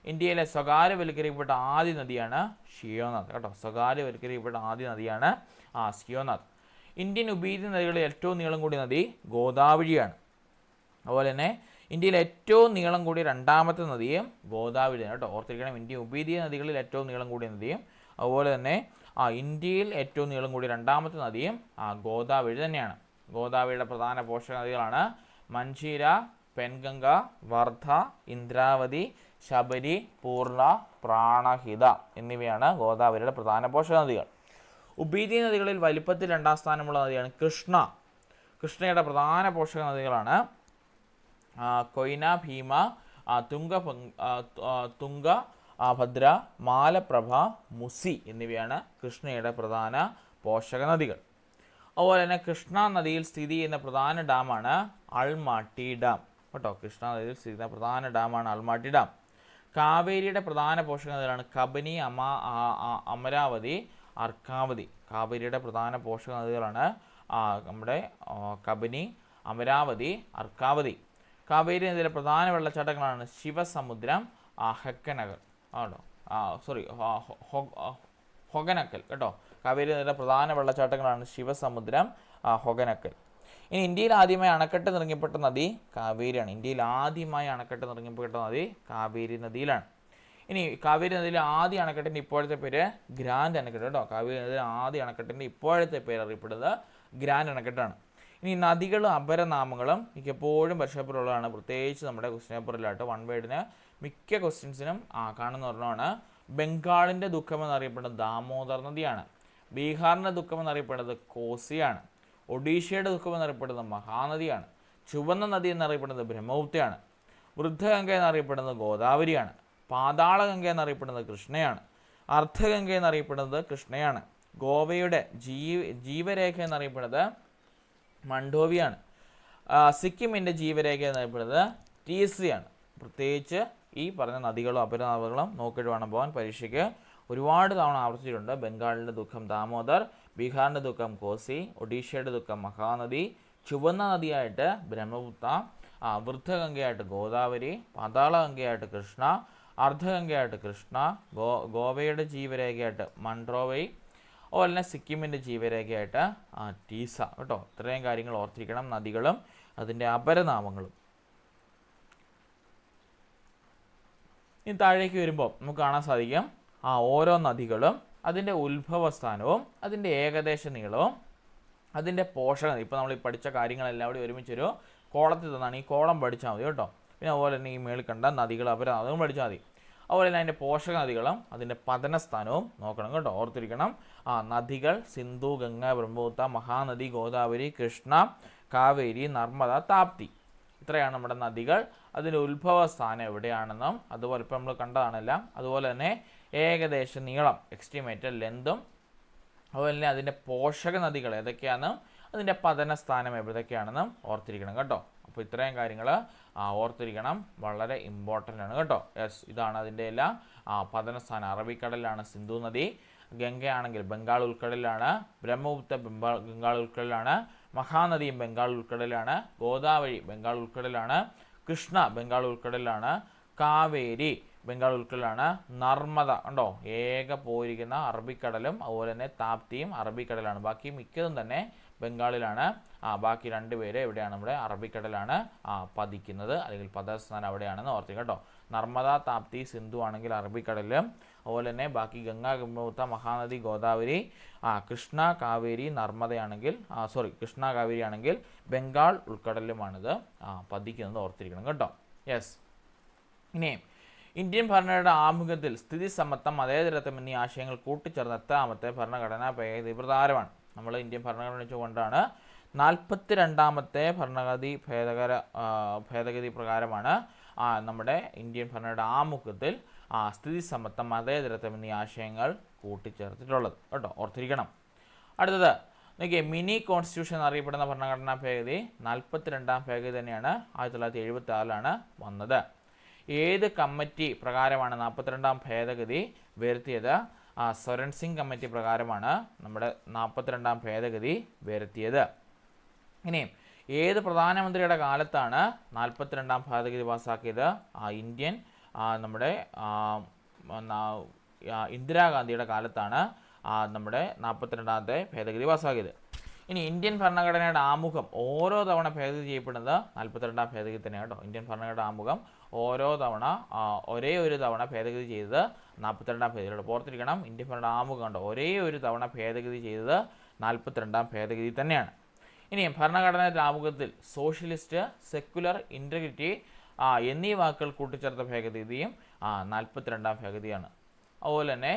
ഇന്ത്യയിലെ സ്വകാര്യവൽക്കരിക്കപ്പെട്ട ആദ്യ നദിയാണ് ഷിയോനാഥ് കേട്ടോ. സ്വകാര്യവൽക്കരിക്കപ്പെട്ട ആദ്യ നദിയാണ് ഷിയോനാഥ്. ഇന്ത്യൻ ഉപീഡിയൻ നദികളിൽ ഏറ്റവും നീളം കൂടിയ നദി ഗോദാവരിയാണ്. അതുപോലെ തന്നെ ഇന്ത്യയിലെ ഏറ്റവും നീളം കൂടിയ രണ്ടാമത്തെ നദിയും ഗോദാവരിയാണ് കേട്ടോ. ഓർത്തിരിക്കണം, ഇന്ത്യൻ ഉപീഡിയൻ നദികളിൽ ഏറ്റവും നീളം കൂടിയ നദിയും അതുപോലെ തന്നെ ഇന്ത്യയിൽ ഏറ്റവും നീളം കൂടിയ രണ്ടാമത്തെ നദിയും ഗോദാവരി തന്നെയാണ്. ഗോദാവരിയുടെ പ്രധാന പോഷക നദികളാണ് മഞ്ചീര, പെൻഗംഗ, വർധ, ഇന്ദ്രാവതി, ശബരി, പൂർണ്ണ, പ്രാണഹിത എന്നിവയാണ് ഗോദാവരിയുടെ പ്രധാന പോഷക നദികൾ. ഉപീഡിയൻ നദികളിൽ വലിപ്പത്തിൽ രണ്ടാം സ്ഥാനമുള്ള നദിയാണ് കൃഷ്ണ. കൃഷ്ണയുടെ പ്രധാന പോഷക നദികളാണ് കൊയ്ന, ഭീമ, തുംഗ, ഭദ്ര, മാലപ്രഭ, മുസി എന്നിവയാണ് കൃഷ്ണയുടെ പ്രധാന പോഷക നദികൾ. അതുപോലെ തന്നെ കൃഷ്ണ നദിയിൽ സ്ഥിതി ചെയ്യുന്ന പ്രധാന ഡാമാണ് അൾമാട്ടി ഡാം കേട്ടോ. കൃഷ്ണ നദിയിൽ സ്ഥിതി ചെയ്യുന്ന പ്രധാന ഡാമാണ് അൾമാട്ടി ഡാം. കാവേരിയുടെ പ്രധാന പോഷക നദികളാണ് കബനി, അമരാവതി, അർക്കാവതി. കാവേരിയുടെ പ്രധാന പോഷക നദികളാണ് നമ്മുടെ കബനി, അമരാവതി, അർക്കാവതി. കാവേരി നദിയിലെ പ്രധാന വെള്ളച്ചാട്ടങ്ങളാണ് ശിവസമുദ്രം, ഹെക്കനഗർ ആണോ ഹൊഗനക്കൽ കേട്ടോ. കാവേരി നദിയിലെ പ്രധാന വെള്ളച്ചാട്ടങ്ങളാണ് ശിവസമുദ്രം, ഹൊഗനക്കൽ. ഇനി ഇന്ത്യയിൽ ആദ്യമായി അണക്കെട്ട് നിർമ്മിക്കപ്പെട്ട നദി കാവേരിയാണ്. ഇന്ത്യയിൽ ആദ്യമായി അണക്കെട്ട് നിർമ്മിക്കപ്പെട്ട നദി കാവേരി നദിയിലാണ്. ഇനി കാവേരി നദിയിലെ ആദ്യ അണക്കെട്ടിൻ്റെ ഇപ്പോഴത്തെ പേര് ഗ്രാൻഡ് അണക്കെട്ട് കേട്ടോ. കാവേരി നദിയിലെ ആദ്യ അണക്കെട്ടിൻ്റെ ഇപ്പോഴത്തെ പേര് അറിയപ്പെടുന്നത് ഗ്രാൻഡ് അണക്കെട്ടാണ്. ഇനി നദികളും അപരനാമങ്ങളും മിക്കപ്പോഴും പരിശോധനയുള്ളതാണ്. പ്രത്യേകിച്ച് നമ്മുടെ ക്വസ്റ്റ്യൻ പേപ്പറിലായിട്ട് വൺ വേർഡിന് മിക്ക ക്വസ്റ്റ്യൻസിനും കാണുന്ന ഒരെണ്ണമാണ്. ബംഗാളിൻ്റെ ദുഃഖം എന്നറിയപ്പെടുന്നത് ദാമോദർ നദിയാണ്. ബീഹാറിൻ്റെ ദുഃഖം എന്നറിയപ്പെടുന്നത് കോസിയാണ്. ഒഡീഷയുടെ ദുഃഖം എന്നറിയപ്പെടുന്നത് മഹാനദിയാണ്. ചുവന്ന നദി എന്നറിയപ്പെടുന്നത് ബ്രഹ്മപുത്രയാണ്. വൃദ്ധഗംഗ എന്നറിയപ്പെടുന്നത് ഗോദാവരിയാണ്. പാതാളഗംഗ എന്നറിയപ്പെടുന്നത് കൃഷ്ണയാണ്. അർദ്ധഗംഗ എന്നറിയപ്പെടുന്നത് കൃഷ്ണയാണ്. ഗോവയുടെ ജീവരേഖ എന്നറിയപ്പെടുന്നത് മണ്ഡോവിയാണ്. സിക്കിമിൻ്റെ ജീവരേഖ എന്നറിയപ്പെടുന്നത് ടീസിയാണ്. പ്രത്യേകിച്ച് ഈ പറഞ്ഞ നദികളും അപരനദികളും നോക്കിയിട്ട് വേണം പോകാൻ. പരീക്ഷയ്ക്ക് ഒരുപാട് തവണ ആവർത്തിച്ചിട്ടുണ്ട്. ബംഗാളിൻ്റെ ദുഃഖം ദാമോദർ, ബീഹാറിൻ്റെ ദുഃഖം കോസി, ഒഡീഷയുടെ ദുഃഖം മഹാനദി, ചുവന്ന നദിയായിട്ട് ബ്രഹ്മപുത്ര, വൃദ്ധഗംഗയായിട്ട് ഗോദാവരി, പാതാളഗംഗയായിട്ട് കൃഷ്ണ, അർദ്ധഗംഗയായിട്ട് കൃഷ്ണ, ഗോവയുടെ ജീവരേഖയായിട്ട് മൺട്രോവൈ, അതുപോലെ തന്നെ സിക്കിമിൻ്റെ ജീവരേഖയായിട്ട് ടീസ കേട്ടോ. ഇത്രയും കാര്യങ്ങൾ ഓർത്തിരിക്കണം, നദികളും അതിൻ്റെ അപരനാമങ്ങളും. ഇനി താഴേക്ക് വരുമ്പോൾ നമുക്ക് കാണാൻ സാധിക്കും ഓരോ നദികളും അതിൻ്റെ ഉത്ഭവസ്ഥാനവും അതിൻ്റെ ഏകദേശ നീളവും അതിൻ്റെ പോഷക. ഇപ്പോൾ നമ്മൾ ഈ പഠിച്ച കാര്യങ്ങളെല്ലാം കൂടി ഒരുമിച്ചൊരു കോളത്തിൽ തന്നാണ്. ഈ കോളം പഠിച്ചാൽ മതി കേട്ടോ. പിന്നെ അതുപോലെ തന്നെ ഈ മേളിൽ കണ്ട നദികൾ അപരനാമവും പഠിച്ചാൽ മതി. അതുപോലെ തന്നെ അതിൻ്റെ പോഷക നദികളും അതിൻ്റെ പതനസ്ഥാനവും നോക്കണം കേട്ടോ. ഓർത്തിരിക്കണം. നദികൾ സിന്ധു, ഗംഗ, ബ്രഹ്മപുത്ര, മഹാനദി, ഗോദാവരി, കൃഷ്ണ, കാവേരി, നർമ്മദ, താപ്തി. ഇത്രയാണ് നമ്മുടെ നദികൾ. അതിൻ്റെ ഉത്ഭവസ്ഥാനം എവിടെയാണെന്നും അതുപോലെ ഇപ്പോൾ നമ്മൾ കണ്ടതാണെല്ലാം. അതുപോലെ തന്നെ ഏകദേശ നീളം എസ്റ്റിമേറ്റഡ് ലെന്തും, അതുപോലെ തന്നെ അതിൻ്റെ പോഷക നദികൾ ഏതൊക്കെയാണെന്നും അതിൻ്റെ പതനസ്ഥാനം എവിടെയൊക്കെയാണെന്നും ഓർത്തിരിക്കണം കേട്ടോ. അപ്പോൾ ഇത്രയും കാര്യങ്ങൾ ഓർത്തിരിക്കണം, വളരെ ഇമ്പോർട്ടൻ്റ് ആണ് കേട്ടോ. യെസ്, ഇതാണ് അതിൻ്റെ എല്ലാം പതനസ്ഥാനം. അറബിക്കടലിലാണ് സിന്ധു നദി, ഗംഗയാണെങ്കിൽ ബംഗാൾ ഉൾക്കടലിലാണ്, ബ്രഹ്മപുത്ര ബംഗാൾ ഉൾക്കടലിലാണ്, മഹാനദിയും ബംഗാൾ ഉൾക്കടലിലാണ്, ഗോദാവരി ബംഗാൾ ഉൾക്കടലിലാണ്, കൃഷ്ണ ബംഗാൾ ഉൾക്കടലിലാണ്, കാവേരി ബംഗാൾ ഉൾക്കടലാണ്, നർമ്മദ ഉണ്ടോ ഏക പോയിരിക്കുന്ന അറബിക്കടലും അതുപോലെ തന്നെ താപ്തിയും അറബിക്കടലാണ്. ബാക്കി മിക്കതും തന്നെ ബംഗാളിലാണ്. ബാക്കി രണ്ടുപേര് എവിടെയാണ്? നമ്മുടെ അറബിക്കടലാണ് പതിക്കുന്നത്, അല്ലെങ്കിൽ പദസ്ഥാനം അവിടെയാണെന്ന് ഓർത്തിരിക്കുക കേട്ടോ. നർമ്മദ, താപ്തി, സിന്ധു ആണെങ്കിൽ അറബിക്കടലിലും, അതുപോലെ തന്നെ ബാക്കി ഗംഗ, ബ്രഹ്മപുത്ര, മഹാനദി, ഗോദാവരി, കൃഷ്ണ, കാവേരി, നർമ്മദയാണെങ്കിൽ കൃഷ്ണ കാവേരി ആണെങ്കിൽ ബംഗാൾ ഉൾക്കടലിലുമാണിത് പതിക്കുന്നത്, ഓർത്തിരിക്കണം കേട്ടോ. യെസ്. ഇനി ഇന്ത്യൻ ഭരണഘടനയുടെ ആമുഖത്തിൽ സ്ഥിതി സമത്വം മതേതരത്വം എന്നീ ആശയങ്ങൾ കൂട്ടിച്ചേർന്ന എത്രാമത്തെ ഭരണഘടനാ ഭേദഗതി പ്രകാരമാണ്? നമ്മൾ ഇന്ത്യൻ ഭരണഘടന വെച്ചുകൊണ്ടാണ് 42ാമത്തെ ഭേദഗതി പ്രകാരമാണ് നമ്മുടെ ഇന്ത്യൻ ഭരണഘടനയുടെ ആമുഖത്തിൽ സ്ഥിതി സമത്വം മതേതരത്വം എന്നീ ആശയങ്ങൾ കൂട്ടിച്ചേർത്തിട്ടുള്ളത് കേട്ടോ, ഓർത്തിരിക്കണം. അടുത്തത് നോക്കിയേ, മിനി കോൺസ്റ്റിറ്റ്യൂഷൻ എന്നറിയപ്പെടുന്ന ഭരണഘടനാ ഭേദഗതി 42ാം ഭേദഗതി തന്നെയാണ്. 1976 വന്നത്. ഏത് കമ്മിറ്റി പ്രകാരമാണ് 42ാം ഭേദഗതി വരുത്തിയത്? സ്വരൺ സിംഗ് കമ്മിറ്റി പ്രകാരമാണ് നമ്മുടെ 42ാം ഭേദഗതി വരുത്തിയത്. ഇനിയും ഏത് പ്രധാനമന്ത്രിയുടെ കാലത്താണ് 42ാം ഭേദഗതി പാസ്സാക്കിയത്? നമ്മുടെ ഇന്ദിരാഗാന്ധിയുടെ കാലത്താണ് നമ്മുടെ 42ാമത്തെ ഭേദഗതി പാസ്സാക്കിയത്. ഇനി ഇന്ത്യൻ ഭരണഘടനയുടെ ആമുഖം ഓരോ തവണ ഭേദഗതി ചെയ്യപ്പെടുന്നത് 42ാം ഭേദഗതി തന്നെയാണ് കേട്ടോ. ഇന്ത്യൻ ഭരണഘടനയുടെ ആമുഖം ഓരോ തവണ ഒരേ ഒരു തവണ ഭേദഗതി ചെയ്തത് 42ാം ഭേദഗതിയോട് ഓർത്തിരിക്കണം. ഇന്ത്യൻ ഭരണഘടന ആമുഖം ഉണ്ടോ, ഒരേ ഒരു തവണ ഭേദഗതി ചെയ്തത് 42ാം ഭേദഗതി തന്നെയാണ്. ഇനിയും ഭരണഘടനയുടെ ആമുഖത്തിൽ സോഷ്യലിസ്റ്റ്, സെക്കുലർ, ഇൻറ്റഗ്രിറ്റി എന്നീ വാക്കുകൾ കൂട്ടിച്ചേർത്ത ഭേദഗതിയും 42ാം ഭേദഗതിയാണ്. അതുപോലെ തന്നെ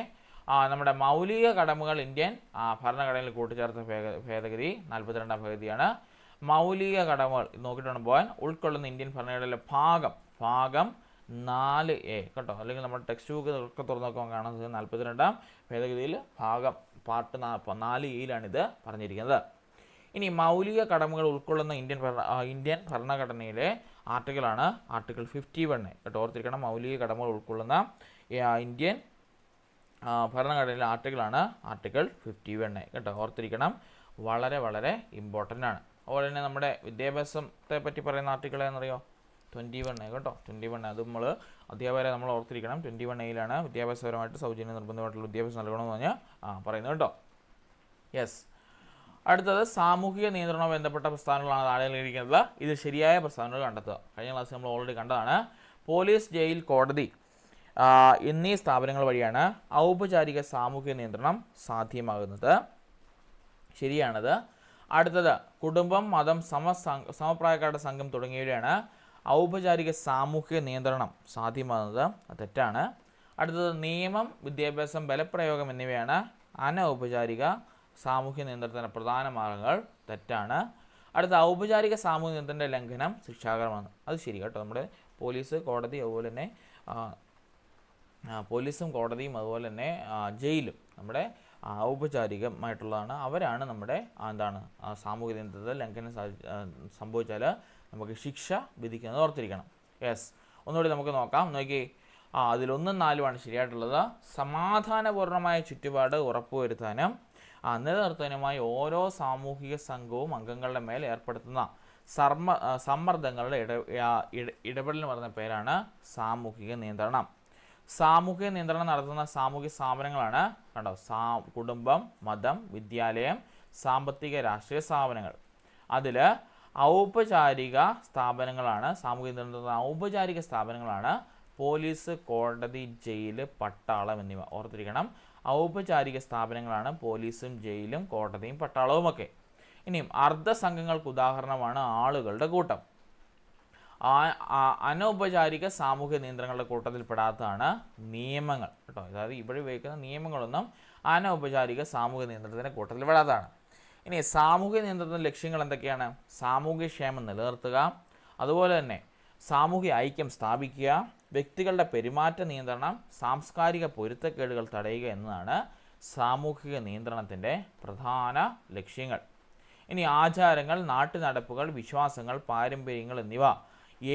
നമ്മുടെ മൗലിക കടമകൾ ഇന്ത്യൻ ഭരണഘടനയിൽ കൂട്ടിച്ചേർത്ത ഭേദഗതി 42ാം ഭേദഗതിയാണ്. മൗലിക കടമകൾ നോക്കിയിട്ടാണ് പോകാൻ ഉൾക്കൊള്ളുന്ന ഇന്ത്യൻ ഭരണഘടനയിലെ ഭാഗം 4A കേട്ടോ, അല്ലെങ്കിൽ നമ്മുടെ ടെക്സ്റ്റ് ബുക്ക് ഒക്കെ തുറന്നു നോക്കാൻ കാണുന്നത് 42ാം ഭേദഗതിയിൽ പാർട്ട് 4Eയിലാണിത് പറഞ്ഞിരിക്കുന്നത്. ഇനി മൗലിക കടമകൾ ഉൾക്കൊള്ളുന്ന ഇന്ത്യൻ ഭരണഘടനയിലെ ആർട്ടിക്കിളാണ് ആർട്ടിക്കിൾ 51 കേട്ടോ, ഓർത്തിരിക്കണം. മൗലിക കടമകൾ ഉൾക്കൊള്ളുന്ന ഇന്ത്യൻ ഭരണഘടനയിലെ ആർട്ടിക്കിളാണ് ആർട്ടിക്കിൾ 51 കേട്ടോ, ഓർത്തിരിക്കണം. വളരെ വളരെ ഇമ്പോർട്ടൻ്റ് ആണ്. അതുപോലെ തന്നെ നമ്മുടെ വിദ്യാഭ്യാസത്തെ പറ്റി പറയുന്ന ആർട്ടിക്കിൾ എന്നറിയോ? 21 കേട്ടോ, 21. അത് നമ്മൾ അധ്യാപകരെ നമ്മൾ ഓർത്തിരിക്കണം. 21A വിദ്യാഭ്യാസപരമായിട്ട് സൗജന്യ നിർബന്ധമായിട്ടുള്ള വിദ്യാഭ്യാസം നൽകണമെന്ന് പറഞ്ഞാൽ പറയുന്നത് കേട്ടോ. യെസ്. അടുത്തത് സാമൂഹിക നിയന്ത്രണവുമായി ബന്ധപ്പെട്ട പ്രസ്ഥാനങ്ങളാണ് താഴെയിരിക്കുന്നത്. ഇത് ശരിയായ പ്രസ്ഥാനങ്ങൾ കണ്ടെത്തുക. കഴിഞ്ഞ ക്ലാസ്സിൽ നമ്മൾ ഓൾറെഡി കണ്ടതാണ്. പോലീസ്, ജയിൽ, കോടതി എന്നീ സ്ഥാപനങ്ങൾ വഴിയാണ് ഔപചാരിക സാമൂഹിക നിയന്ത്രണം സാധ്യമാകുന്നത്. ശരിയാണത്. അടുത്തത് കുടുംബം, മതം, സമപ്രായക്കാരുടെ സംഘം തുടങ്ങിയവയാണ് ഔപചാരിക സാമൂഹിക നിയന്ത്രണം സാധ്യമാകുന്നത്. തെറ്റാണ്. അടുത്തത് നിയമം, വിദ്യാഭ്യാസം, ബലപ്രയോഗം എന്നിവയാണ് അനൗപചാരിക സാമൂഹ്യ നിയന്ത്രണത്തിൻ്റെ പ്രധാന മാർഗങ്ങൾ. തെറ്റാണ്. അടുത്ത ഔപചാരിക സാമൂഹ്യ നിയന്ത്രണത്തിൻ്റെ ലംഘനം ശിക്ഷാകരമാണ്. അത് ശരി കേട്ടോ. നമ്മുടെ പോലീസ്, കോടതി, അതുപോലെ തന്നെ പോലീസും കോടതിയും അതുപോലെ തന്നെ ജയിലും നമ്മുടെ ഔപചാരികമായിട്ടുള്ളതാണ്. അവരാണ് നമ്മുടെ സാമൂഹ്യ നിയന്ത്രണത്തിൽ ലംഘനം സംഭവിച്ചാൽ നമുക്ക് ശിക്ഷ വിധിക്കുന്നത് ഓർത്തിരിക്കണം. യെസ്. ഒന്നുകൂടി നമുക്ക് നോക്കാം. നോക്കി, അതിലൊന്നും 4 ശരിയായിട്ടുള്ളത്. സമാധാനപൂർണ്ണമായ ചുറ്റുപാട് ഉറപ്പുവരുത്താനും നിലനിർത്താനുമായി ഓരോ സാമൂഹിക സംഘവും അംഗങ്ങളുടെ മേൽ ഏർപ്പെടുത്തുന്ന സമ്മർദ്ദങ്ങളുടെ ഇടപെടലിന് പറയുന്ന പേരാണ് സാമൂഹിക നിയന്ത്രണം. സാമൂഹിക നിയന്ത്രണം നടത്തുന്ന സാമൂഹിക സ്ഥാപനങ്ങളാണ് കണ്ടോ, കുടുംബം, മതം, വിദ്യാലയം, സാമ്പത്തിക രാഷ്ട്രീയ സ്ഥാപനങ്ങൾ. അതിൽ ഔപചാരിക സ്ഥാപനങ്ങളാണ് സാമൂഹിക നിയന്ത്രണ ഔപചാരിക സ്ഥാപനങ്ങളാണ് പോലീസ്, കോടതി, ജയിൽ, പട്ടാളം എന്നിവ. ഓർത്തിരിക്കണം. ഔപചാരിക സ്ഥാപനങ്ങളാണ് പോലീസും ജയിലും കോടതിയും പട്ടാളവും ഒക്കെ. ഇനിയും അർദ്ധസംഘങ്ങൾക്ക് ഉദാഹരണമാണ് ആളുകളുടെ കൂട്ടം. അനൗപചാരിക സാമൂഹ്യ നിയന്ത്രണങ്ങളുടെ കൂട്ടത്തിൽപ്പെടാത്തതാണ് നിയമങ്ങൾ കേട്ടോ. അതായത് ഇവിടെ ഉപയോഗിക്കുന്ന നിയമങ്ങളൊന്നും അനൗപചാരിക സാമൂഹ്യ നിയന്ത്രണത്തിൻ്റെ കൂട്ടത്തിൽപ്പെടാത്തതാണ്. ഇനി സാമൂഹ്യ നിയന്ത്രണത്തിൻ്റെ ലക്ഷ്യങ്ങൾ എന്തൊക്കെയാണ്? സാമൂഹ്യക്ഷേമം നിലനിർത്തുക, അതുപോലെ തന്നെ സാമൂഹ്യ ഐക്യം സ്ഥാപിക്കുക, വ്യക്തികളുടെ പെരുമാറ്റ നിയന്ത്രണം, സാംസ്കാരിക പൊരുത്തക്കേടുകൾ തടയുക എന്നതാണ് സാമൂഹിക നിയന്ത്രണത്തിൻ്റെ പ്രധാന ലക്ഷ്യങ്ങൾ. ഇനി ആചാരങ്ങൾ, നാട്ടുനടപ്പുകൾ, വിശ്വാസങ്ങൾ, പാരമ്പര്യങ്ങൾ എന്നിവ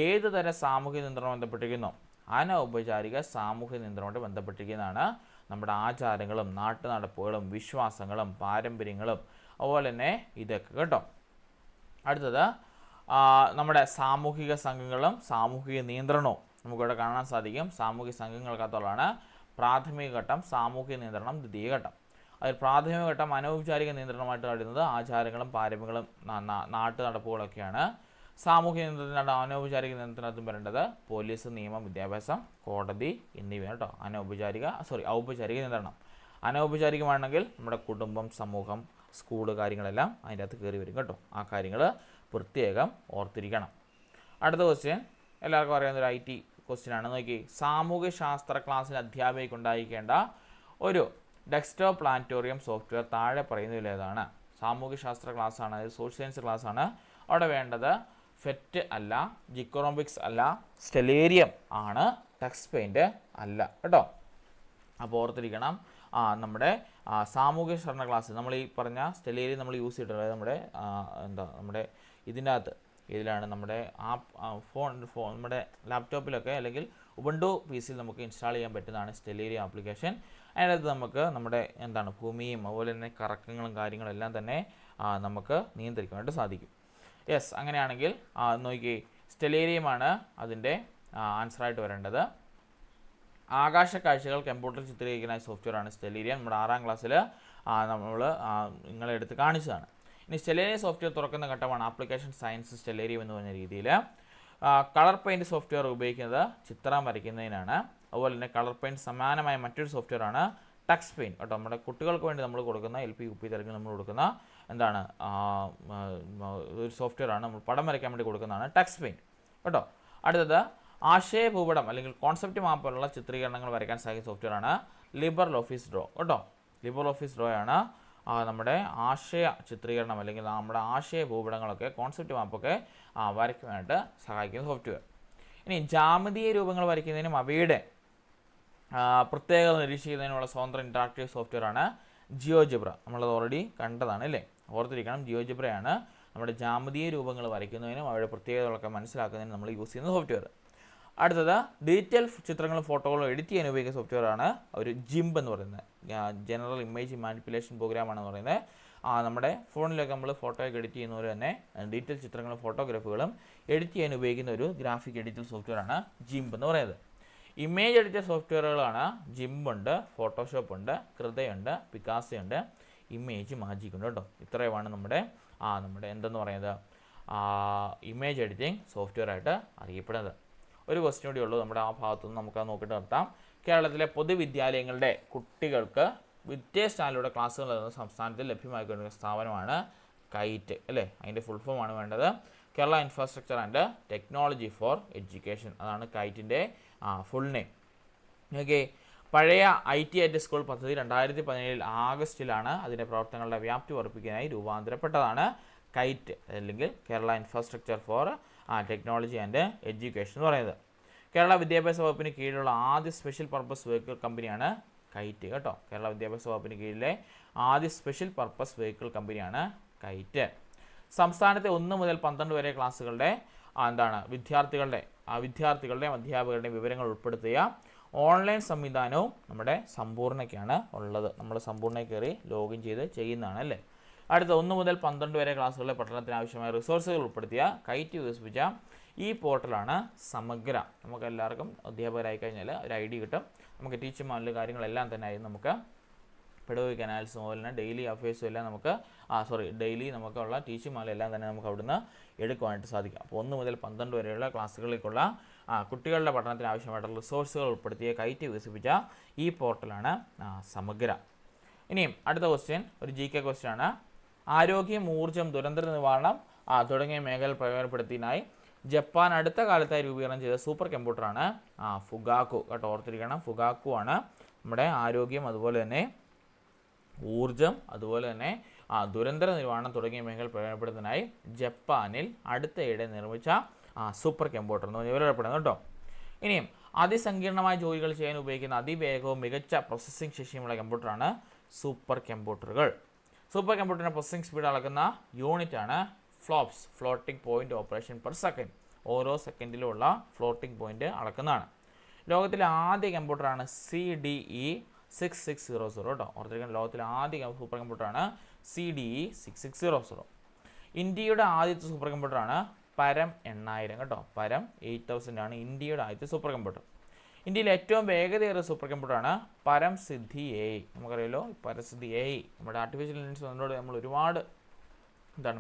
ഏത് തരം സാമൂഹിക നിയന്ത്രണം ബന്ധപ്പെട്ടിരിക്കുന്നു? അനൗപചാരിക സാമൂഹിക നിയന്ത്രണവുമായി ബന്ധപ്പെട്ടിരിക്കുന്നതാണ് നമ്മുടെ ആചാരങ്ങളും നാട്ടുനടപ്പുകളും വിശ്വാസങ്ങളും പാരമ്പര്യങ്ങളും അതുപോലെ തന്നെ ഇതൊക്കെ കേട്ടോ. അടുത്തത് നമ്മുടെ സാമൂഹിക സംഘങ്ങളും സാമൂഹിക നിയന്ത്രണവും നമുക്കിവിടെ കാണാൻ സാധിക്കും. സാമൂഹിക സംഘങ്ങൾക്കകത്തുള്ളതാണ് പ്രാഥമിക ഘട്ടം, സാമൂഹിക നിയന്ത്രണം ദ്വിതീയ ഘട്ടം. അതിൽ പ്രാഥമിക ഘട്ടം അനൗപചാരിക നിയന്ത്രണമായിട്ട് കഴിയുന്നത് ആചാരങ്ങളും പാരമ്പര്യങ്ങളും നാട്ടുനടപ്പുകളൊക്കെയാണ്. സാമൂഹിക നിയന്ത്രണത്തിനാണ് അനൗപചാരിക നിയന്ത്രണത്തിനും വരേണ്ടത് പോലീസ്, നിയമം, വിദ്യാഭ്യാസം, കോടതി എന്നിവയാണ് കേട്ടോ. ഔപചാരിക നിയന്ത്രണം. അനൗപചാരികമാണെങ്കിൽ നമ്മുടെ കുടുംബം, സമൂഹം, സ്കൂള് കാര്യങ്ങളെല്ലാം അതിൻ്റെ അകത്ത് കയറി വരും കേട്ടോ. ആ കാര്യങ്ങൾ പ്രത്യേകം ഓർത്തിരിക്കണം. അടുത്ത ക്വസ്റ്റ്യൻ, എല്ലാവർക്കും അറിയാവുന്ന ഒരു IT ക്വസ്റ്റ്യൻ ആണ്. നോക്കി, സാമൂഹ്യ ശാസ്ത്ര ക്ലാസ്സിൽ അധ്യാപികയ്ക്ക് ഉണ്ടായിരിക്കേണ്ട ഒരു ഡെസ്ക്ടോപ്പ് പ്ലാനറ്റോറിയം സോഫ്റ്റ്വെയർ താഴെ പറയുന്നതിൽ ഏതാണ്? സാമൂഹ്യ ശാസ്ത്ര ക്ലാസ് ആണ്, സോഷ്യൽ സയൻസ് ക്ലാസ് ആണ്. അവിടെ വേണ്ടത് ഫെറ്റ് അല്ല, ജിക്കോറോബിക്സ് അല്ല, സ്റ്റെലേരിയം ആണ്, ടെക്സ്റ്റ് പെയിൻറ്റ് അല്ല കേട്ടോ. അപ്പോൾ ഓർത്തിരിക്കണം, നമ്മുടെ സാമൂഹ്യ ശാസ്ത്ര ക്ലാസ് നമ്മൾ ഈ പറഞ്ഞ സ്റ്റെലേരിയം നമ്മൾ യൂസ് ചെയ്തിട്ടുള്ളത് നമ്മുടെ ഇതിൻ്റെ അകത്ത് ഇതിലാണ് നമ്മുടെ ഫോൺ നമ്മുടെ ലാപ്ടോപ്പിലൊക്കെ അല്ലെങ്കിൽ ഉബുണ്ടു PC-യിൽ നമുക്ക് ഇൻസ്റ്റാൾ ചെയ്യാൻ പറ്റുന്നതാണ് സ്റ്റെലേരിയം ആപ്ലിക്കേഷൻ. അതിനകത്ത് നമുക്ക് നമ്മുടെ ഭൂമിയും അതുപോലെ തന്നെ കറക്കങ്ങളും കാര്യങ്ങളും എല്ലാം തന്നെ നമുക്ക് നിയന്ത്രിക്കാനായിട്ട് സാധിക്കും. യെസ്, അങ്ങനെയാണെങ്കിൽ നോക്കി, സ്റ്റെലേരിയമാണ് അതിൻ്റെ ആൻസറായിട്ട് വരേണ്ടത്. ആകാശ കാഴ്ചകൾ കമ്പ്യൂട്ടറിൽ ചിത്രീകരിക്കുന്ന സോഫ്റ്റ്വെയർ ആണ് സ്റ്റെലേരിയം. നമ്മുടെ 6ാം ക്ലാസ്സിൽ നമ്മൾ നിങ്ങളെ എടുത്ത് കാണിച്ചതാണ്. ഇനി സ്റ്റെലേരിയം സോഫ്റ്റ്വെയർ തുറക്കുന്ന ഘട്ടമാണ് ആപ്ലിക്കേഷൻ സയൻസ് സ്റ്റെലേരിയം എന്ന് പറഞ്ഞ രീതിയിൽ. കളർ പെയിൻറ്റ് സോഫ്റ്റ്വെയർ ഉപയോഗിക്കുന്നത് ചിത്രം വരയ്ക്കുന്നതിനാണ്. അതുപോലെ തന്നെ കളർ പെയിൻറ്റ് സമാനമായ മറ്റൊരു സോഫ്റ്റ്വെയർ ആണ് ടെക്സ്റ്റ് പെയിൻറ്റ് കേട്ടോ. നമ്മുടെ കുട്ടികൾക്ക് വേണ്ടി നമ്മൾ കൊടുക്കുന്ന LP UP തലത്തിൽ നമ്മൾ കൊടുക്കുന്ന ഒരു സോഫ്റ്റ്വെയർ ആണ്, നമ്മൾ പടം വരയ്ക്കാൻ വേണ്ടി കൊടുക്കുന്നതാണ് ടെക്സ്റ്റ് പെയിൻറ്റ് കേട്ടോ. അടുത്തത് ആശയഭൂപടം അല്ലെങ്കിൽ കോൺസെപ്റ്റ് മാപ്പുള്ള ചിത്രീകരണങ്ങൾ വരയ്ക്കാൻ സഹായിക്കുന്ന സോഫ്റ്റ്വെയർ ആണ് LibreOffice Draw കേട്ടോ. LibreOffice Draw ആണ് നമ്മുടെ ആശയ ചിത്രീകരണം അല്ലെങ്കിൽ നമ്മുടെ ആശയ ഭൂപടങ്ങളൊക്കെ കോൺസെപ്റ്റ് മാപ്പൊക്കെ വരയ്ക്കാനായിട്ട് സഹായിക്കുന്ന സോഫ്റ്റ്വെയർ. ഇനി ജാമിതീയ രൂപങ്ങൾ വരയ്ക്കുന്നതിനും അവയുടെ പ്രത്യേകത നിരീക്ഷിക്കുന്നതിനുള്ള സ്വതന്ത്ര ഇൻറ്ററാക്റ്റീവ് സോഫ്റ്റ്വെയർ ആണ് ജിയോജിബ്ര. നമ്മളത് ഓൾറെഡി കണ്ടതാണ് അല്ലേ, ഓർത്തിരിക്കണം. ജിയോജിബ്രയാണ് നമ്മുടെ ജാമിതീയ രൂപങ്ങൾ വരയ്ക്കുന്നതിനും അവയുടെ പ്രത്യേകതകളൊക്കെ മനസ്സിലാക്കുന്നതിനും നമ്മൾ യൂസ് ചെയ്യുന്ന സോഫ്റ്റ്വെയർ. അടുത്തത് ഡിജിറ്റൽ ചിത്രങ്ങളും ഫോട്ടോകളും എഡിറ്റ് ചെയ്യാൻ ഉപയോഗിക്കുന്ന സോഫ്റ്റ്വെയർ ആണ് ഒരു ജിംബ് എന്ന് പറയുന്നത്. ജനറൽ ഇമേജ് മാനിപ്പുലേഷൻ പ്രോഗ്രാമാണെന്ന് പറയുന്നത്. നമ്മുടെ ഫോണിലൊക്കെ നമ്മൾ ഫോട്ടോയൊക്കെ എഡിറ്റ് ചെയ്യുന്ന പോലെ തന്നെ ഡിജിറ്റൽ ചിത്രങ്ങളും ഫോട്ടോഗ്രാഫുകളും എഡിറ്റ് ചെയ്യാൻ ഉപയോഗിക്കുന്ന ഒരു ഗ്രാഫിക് എഡിറ്റർ സോഫ്റ്റ്വെയർ ആണ് ജിംബ് എന്ന് പറയുന്നത്. ഇമേജ് എഡിറ്റർ സോഫ്റ്റ്വെയറുകളാണ് ജിംബ് ഉണ്ട്, ഫോട്ടോഷോപ്പ് ഉണ്ട്, കൃതയുണ്ട്, പിക്കാസോ ഉണ്ട്, ഇമേജ് മാജിക് ഉണ്ട് കേട്ടോ. ഇത്രയുമാണ് നമ്മുടെ എന്തെന്ന് പറയുന്നത് ഇമേജ് എഡിറ്റിംഗ് സോഫ്റ്റ്വെയർ ആയിട്ട് അറിയപ്പെടുന്നത്. ഒരു ക്വസ്റ്റ്യൻ കൂടി ഉള്ളൂ നമ്മുടെ ആ ഭാഗത്തുനിന്ന് നമുക്കത് നോക്കിയിട്ട് നിർത്താം. കേരളത്തിലെ പൊതുവിദ്യാലയങ്ങളുടെ കുട്ടികൾക്ക് വിദ്യാ സ്റ്റാൻഡിലൂടെ ക്ലാസ്സുകൾ നൽകുന്ന സംസ്ഥാനത്തിൽ ലഭ്യമാക്കിക്കൊണ്ടിരിക്കുന്ന സ്ഥാപനമാണ് കൈറ്റ് അല്ലേ. അതിൻ്റെ ഫുൾ ഫോം ആണ് വേണ്ടത്, Kerala infrastructure and technology for education. അതാണ് കൈറ്റിൻ്റെ ഫുൾ നെയിം. ഓക്കെ, പഴയ IT സ്കൂൾ പദ്ധതി 2017 ആഗസ്റ്റിലാണ് അതിൻ്റെ പ്രവർത്തനങ്ങളുടെ വ്യാപ്തി വർദ്ധിപ്പിക്കാനായി രൂപാന്തരപ്പെട്ടതാണ് കൈറ്റ് അല്ലെങ്കിൽ Kerala infrastructure four technology and education എന്ന് പറയുന്നത്. കേരള വിദ്യാഭ്യാസ വകുപ്പിന് കീഴിലുള്ള ആദ്യ സ്പെഷ്യൽ പർപ്പസ് വെഹിക്കിൾ കമ്പനിയാണ് കൈറ്റ് കേട്ടോ. കേരള വിദ്യാഭ്യാസ വകുപ്പിന് കീഴിലെ ആദ്യ സ്പെഷ്യൽ പർപ്പസ് വെഹിക്കിൾ കമ്പനിയാണ് കൈറ്റ്. സംസ്ഥാനത്തെ 1 മുതൽ 12 വരെ ക്ലാസ്സുകളുടെ വിദ്യാർത്ഥികളുടെയും അധ്യാപകരുടെയും വിവരങ്ങൾ ഉൾപ്പെടുത്തിയ ഓൺലൈൻ സംവിധാനവും നമ്മുടെ സമ്പൂർണ്ണയ്ക്കാണ് ഉള്ളത്. നമ്മൾ സമ്പൂർണ്ണയിൽ കയറി ലോഗിൻ ചെയ്യുന്നതാണ് അല്ലേ. അടുത്ത 1 മുതൽ 12 വരെ ക്ലാസ്സുകളിലെ പഠനത്തിന് ആവശ്യമായ റിസോഴ്സുകൾ ഉൾപ്പെടുത്തിയ കൈറ്റ് വികസിപ്പിച്ച ഈ പോർട്ടലാണ് സമഗ്ര. നമുക്ക് എല്ലാവർക്കും അധ്യാപകരായി കഴിഞ്ഞാൽ ഒരു ID കിട്ടും. നമുക്ക് ടീച്ചർമാരുടെ കാര്യങ്ങളെല്ലാം തന്നെ ആയി നമുക്ക് പെഡഗോഗിക് അനാലിസിസും അതുപോലെ തന്നെ ഡെയിലി അഫയേഴ്സും എല്ലാം നമുക്ക് ഡെയിലി നമുക്കുള്ള ടീച്ചർമാരെല്ലാം തന്നെ നമുക്ക് അവിടുന്ന് എടുക്കുവാനായിട്ട് സാധിക്കും. അപ്പോൾ 1 മുതൽ 12 വരെയുള്ള ക്ലാസ്സുകളിലേക്കുള്ള കുട്ടികളുടെ പഠനത്തിന് ആവശ്യമായിട്ടുള്ള റിസോഴ്സുകൾ ഉൾപ്പെടുത്തിയ കൈറ്റ് വികസിപ്പിച്ച ഈ പോർട്ടലാണ് സമഗ്ര. ഇനിയും അടുത്ത ക്വസ്റ്റ്യൻ ഒരു GK ക്വസ്റ്റ്യൻ ആണ്. ആരോഗ്യം, ഊർജ്ജം, ദുരന്ത നിവാരണം തുടങ്ങിയ മേഖലകൾ പ്രയോജനപ്പെടുത്തിയതിനായി ജപ്പാൻ അടുത്ത കാലത്തായി രൂപീകരണം ചെയ്ത സൂപ്പർ കമ്പ്യൂട്ടറാണ് ഫുഗാക്കു കേട്ടോ. ഓർത്തിരിക്കണം, ഫുഗാക്കു ആണ് നമ്മുടെ ആരോഗ്യം, അതുപോലെ തന്നെ ഊർജ്ജം, അതുപോലെ തന്നെ ദുരന്ത നിവാരണം തുടങ്ങിയ മേഖലകൾ പ്രയോജനപ്പെടുത്തുന്നതിനായി ജപ്പാനിൽ അടുത്തയിടെ നിർമ്മിച്ച സൂപ്പർ കമ്പ്യൂട്ടർ എന്ന് വിവരപ്പെടുന്നത് കേട്ടോ. ഇനിയും അതിസങ്കീർണമായ ജോലികൾ ചെയ്യാൻ ഉപയോഗിക്കുന്ന അതിവേഗവും മികച്ച പ്രോസസ്സിംഗ് ശേഷിയുമുള്ള കമ്പ്യൂട്ടറാണ് സൂപ്പർ കമ്പ്യൂട്ടറുകൾ. സൂപ്പർ കമ്പ്യൂട്ടറിൻ്റെ പ്രോസസ്സിംഗ് സ്പീഡ് അളക്കുന്ന യൂണിറ്റാണ് flops, floating point operation per second. ഓരോ സെക്കൻഡിലുമുള്ള ഫ്ലോട്ടിംഗ് പോയിന്റ് അളക്കുന്നതാണ്. ലോകത്തിലെ ആദ്യ കമ്പ്യൂട്ടറാണ് CDE 6600 കേട്ടോ. ഓർത്തിരിക്കുന്ന ലോകത്തിലെ ആദ്യ സൂപ്പർ കമ്പ്യൂട്ടറാണ് CDE 6600. ഇന്ത്യയുടെ ആദ്യത്തെ സൂപ്പർ കമ്പ്യൂട്ടറാണ് പരം 8000 കേട്ടോ. പരം 8000 ആണ് ഇന്ത്യയുടെ ആദ്യത്തെ സൂപ്പർ കമ്പ്യൂട്ടർ. ഇന്ത്യയിലെ ഏറ്റവും വേഗതയേറിയ സൂപ്പർ കമ്പ്യൂട്ടറാണ് പരംസിദ്ധി AI. നമുക്കറിയാലോ പരംസിദ്ധി AI നമ്മുടെ ആർട്ടിഫിഷ്യൽ ഇൻ്റലിജൻസ് വന്നതോടെ നമ്മൾ ഒരുപാട്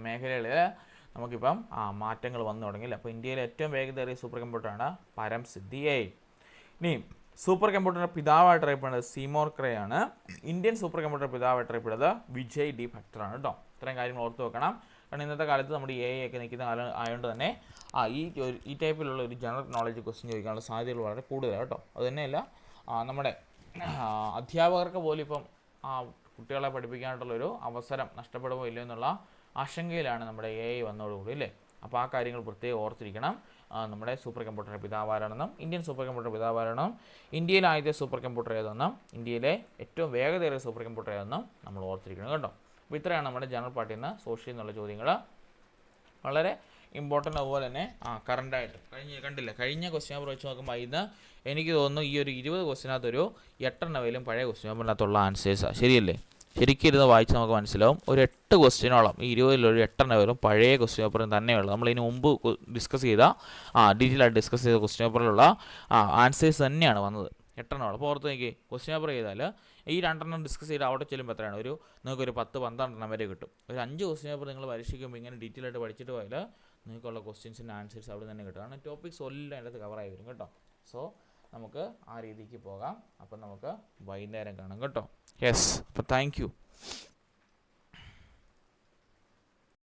മേഖലകളിൽ നമുക്കിപ്പം മാറ്റങ്ങൾ വന്നു തുടങ്ങിയില്ല. അപ്പോൾ ഇന്ത്യയിലെ ഏറ്റവും വേഗതയേറിയ സൂപ്പർ കമ്പ്യൂട്ടറാണ് പരംസിദ്ധി AI. ഇനി സൂപ്പർ കമ്പ്യൂട്ടറിൻ്റെ പിതാവായിട്ട് അറിയപ്പെടുന്നത് സീമോർ ക്രേ ആണ്. ഇന്ത്യൻ സൂപ്പർ കമ്പ്യൂട്ടർ പിതാവായിട്ട് അറിയപ്പെടുന്നത് വിജയ് D ഭട്ടറാണ് കേട്ടോ. ഇത്രയും കാര്യങ്ങൾ ഓർത്ത് വെക്കണം. കാരണം ഇന്നത്തെ കാലത്ത് നമ്മുടെ ഒക്കെ നിൽക്കുന്ന കാലം ആയതുകൊണ്ട് തന്നെ ഈ ടൈപ്പിലുള്ള ഒരു ജനറൽ നോളജ് ക്വസ്റ്റ്യൻ ചോദിക്കാനുള്ള സാധ്യതകൾ വളരെ കൂടുതലാണ് കേട്ടോ. അതുതന്നെയല്ല നമ്മുടെ അധ്യാപകർക്ക് പോലും ഇപ്പം കുട്ടികളെ പഠിപ്പിക്കാനായിട്ടുള്ളൊരു അവസരം നഷ്ടപ്പെടുമോ ഇല്ലയോ എന്നുള്ള ആശങ്കയിലാണ് നമ്മുടെ വന്നതോടുകൂടി അല്ലേ. അപ്പോൾ ആ കാര്യങ്ങൾ പ്രത്യേകം ഓർത്തിരിക്കണം. നമ്മുടെ സൂപ്പർ കമ്പ്യൂട്ടറിൻ്റെ പിതാവാരാണെന്നും ഇന്ത്യൻ സൂപ്പർ കമ്പ്യൂട്ടർ പിതാവാരാണെന്നും ഇന്ത്യയിലെ ആദ്യത്തെ സൂപ്പർ കമ്പ്യൂട്ടർ ഏതെന്നും ഇന്ത്യയിലെ ഏറ്റവും വേഗതയേറിയ സൂപ്പർ കമ്പ്യൂട്ടർ ഏതെന്നും നമ്മൾ ഓർത്തിരിക്കണം കേട്ടോ. അപ്പോൾ ഇത്രയാണ് നമ്മുടെ ജനറൽ പാർട്ടിയിൽ നിന്ന് സോഷ്യൽ എന്നുള്ള ചോദ്യങ്ങൾ. വളരെ ഇമ്പോർട്ടൻ്റ്. അതുപോലെ തന്നെ കറണ്ടായിട്ട് കഴിഞ്ഞ ക്വസ്റ്റ്യൻ പേപ്പർ വെച്ച് നോക്കുമ്പോൾ ഇന്ന് എനിക്ക് തോന്നുന്നു ഈ ഒരു 20 ക്വസ്റ്റ്യനകത്തൊരു 8 പഴയ ക്വസ്റ്റ്യൻ പേപ്പറിനകത്തുള്ള ആൻസേഴ്സാണ്. ശരിയല്ലേ? ശരിക്കും ഇരുന്ന് വായിച്ച് നമുക്ക് മനസ്സിലാവും. ഒരു 8 ക്വസ്റ്റ്യനോളം ഈ 20 8 പഴയ ക്വസ്റ്റ്യൻ പേപ്പറിൽ തന്നെയുള്ളത്. നമ്മളിതിന് മുമ്പ് ഡിസ്കസ് ചെയ്ത ഡീറ്റെയിൽ ആയിട്ട് ഡിസ്കസ് ചെയ്ത ക്വസ്റ്റ്യൻ പേപ്പറിലുള്ള ആൻസേഴ്സ് തന്നെയാണ് വന്നത് 8 അപ്പോൾ ഓർത്ത് നോക്കി ക്വസ്റ്റ്യൻ പേപ്പർ ചെയ്താൽ ഈ 2 ഡിസ്കസ് ചെയ്ത് അവിടെ ചെല്ലുമ്പോൾ എത്രയാണ് നിങ്ങൾക്കൊരു 10-12 വരെ കിട്ടും. ഒരു 5 ക്വസ്റ്റ്യൻ പേപ്പർ നിങ്ങൾ പരീക്ഷിക്കുമ്പോൾ ഇങ്ങനെ ഡീറ്റെയിൽ ആയിട്ട് പഠിച്ചിട്ട് പോയാൽ നിങ്ങൾക്കുള്ള ക്വസ്റ്റ്യൻസിൻ്റെ ആൻസേഴ്സ് അവിടെ തന്നെ കിട്ടും. കാരണം ടോപ്പിക്സ് എല്ലാം അതിനകത്ത് കവറായി വരും കേട്ടോ. സോ നമുക്ക് ആ രീതിക്ക് പോകാം. അപ്പം നമുക്ക് വൈകുന്നേരം കാണാം കേട്ടോ. യെസ്, അപ്പോൾ താങ്ക് യു.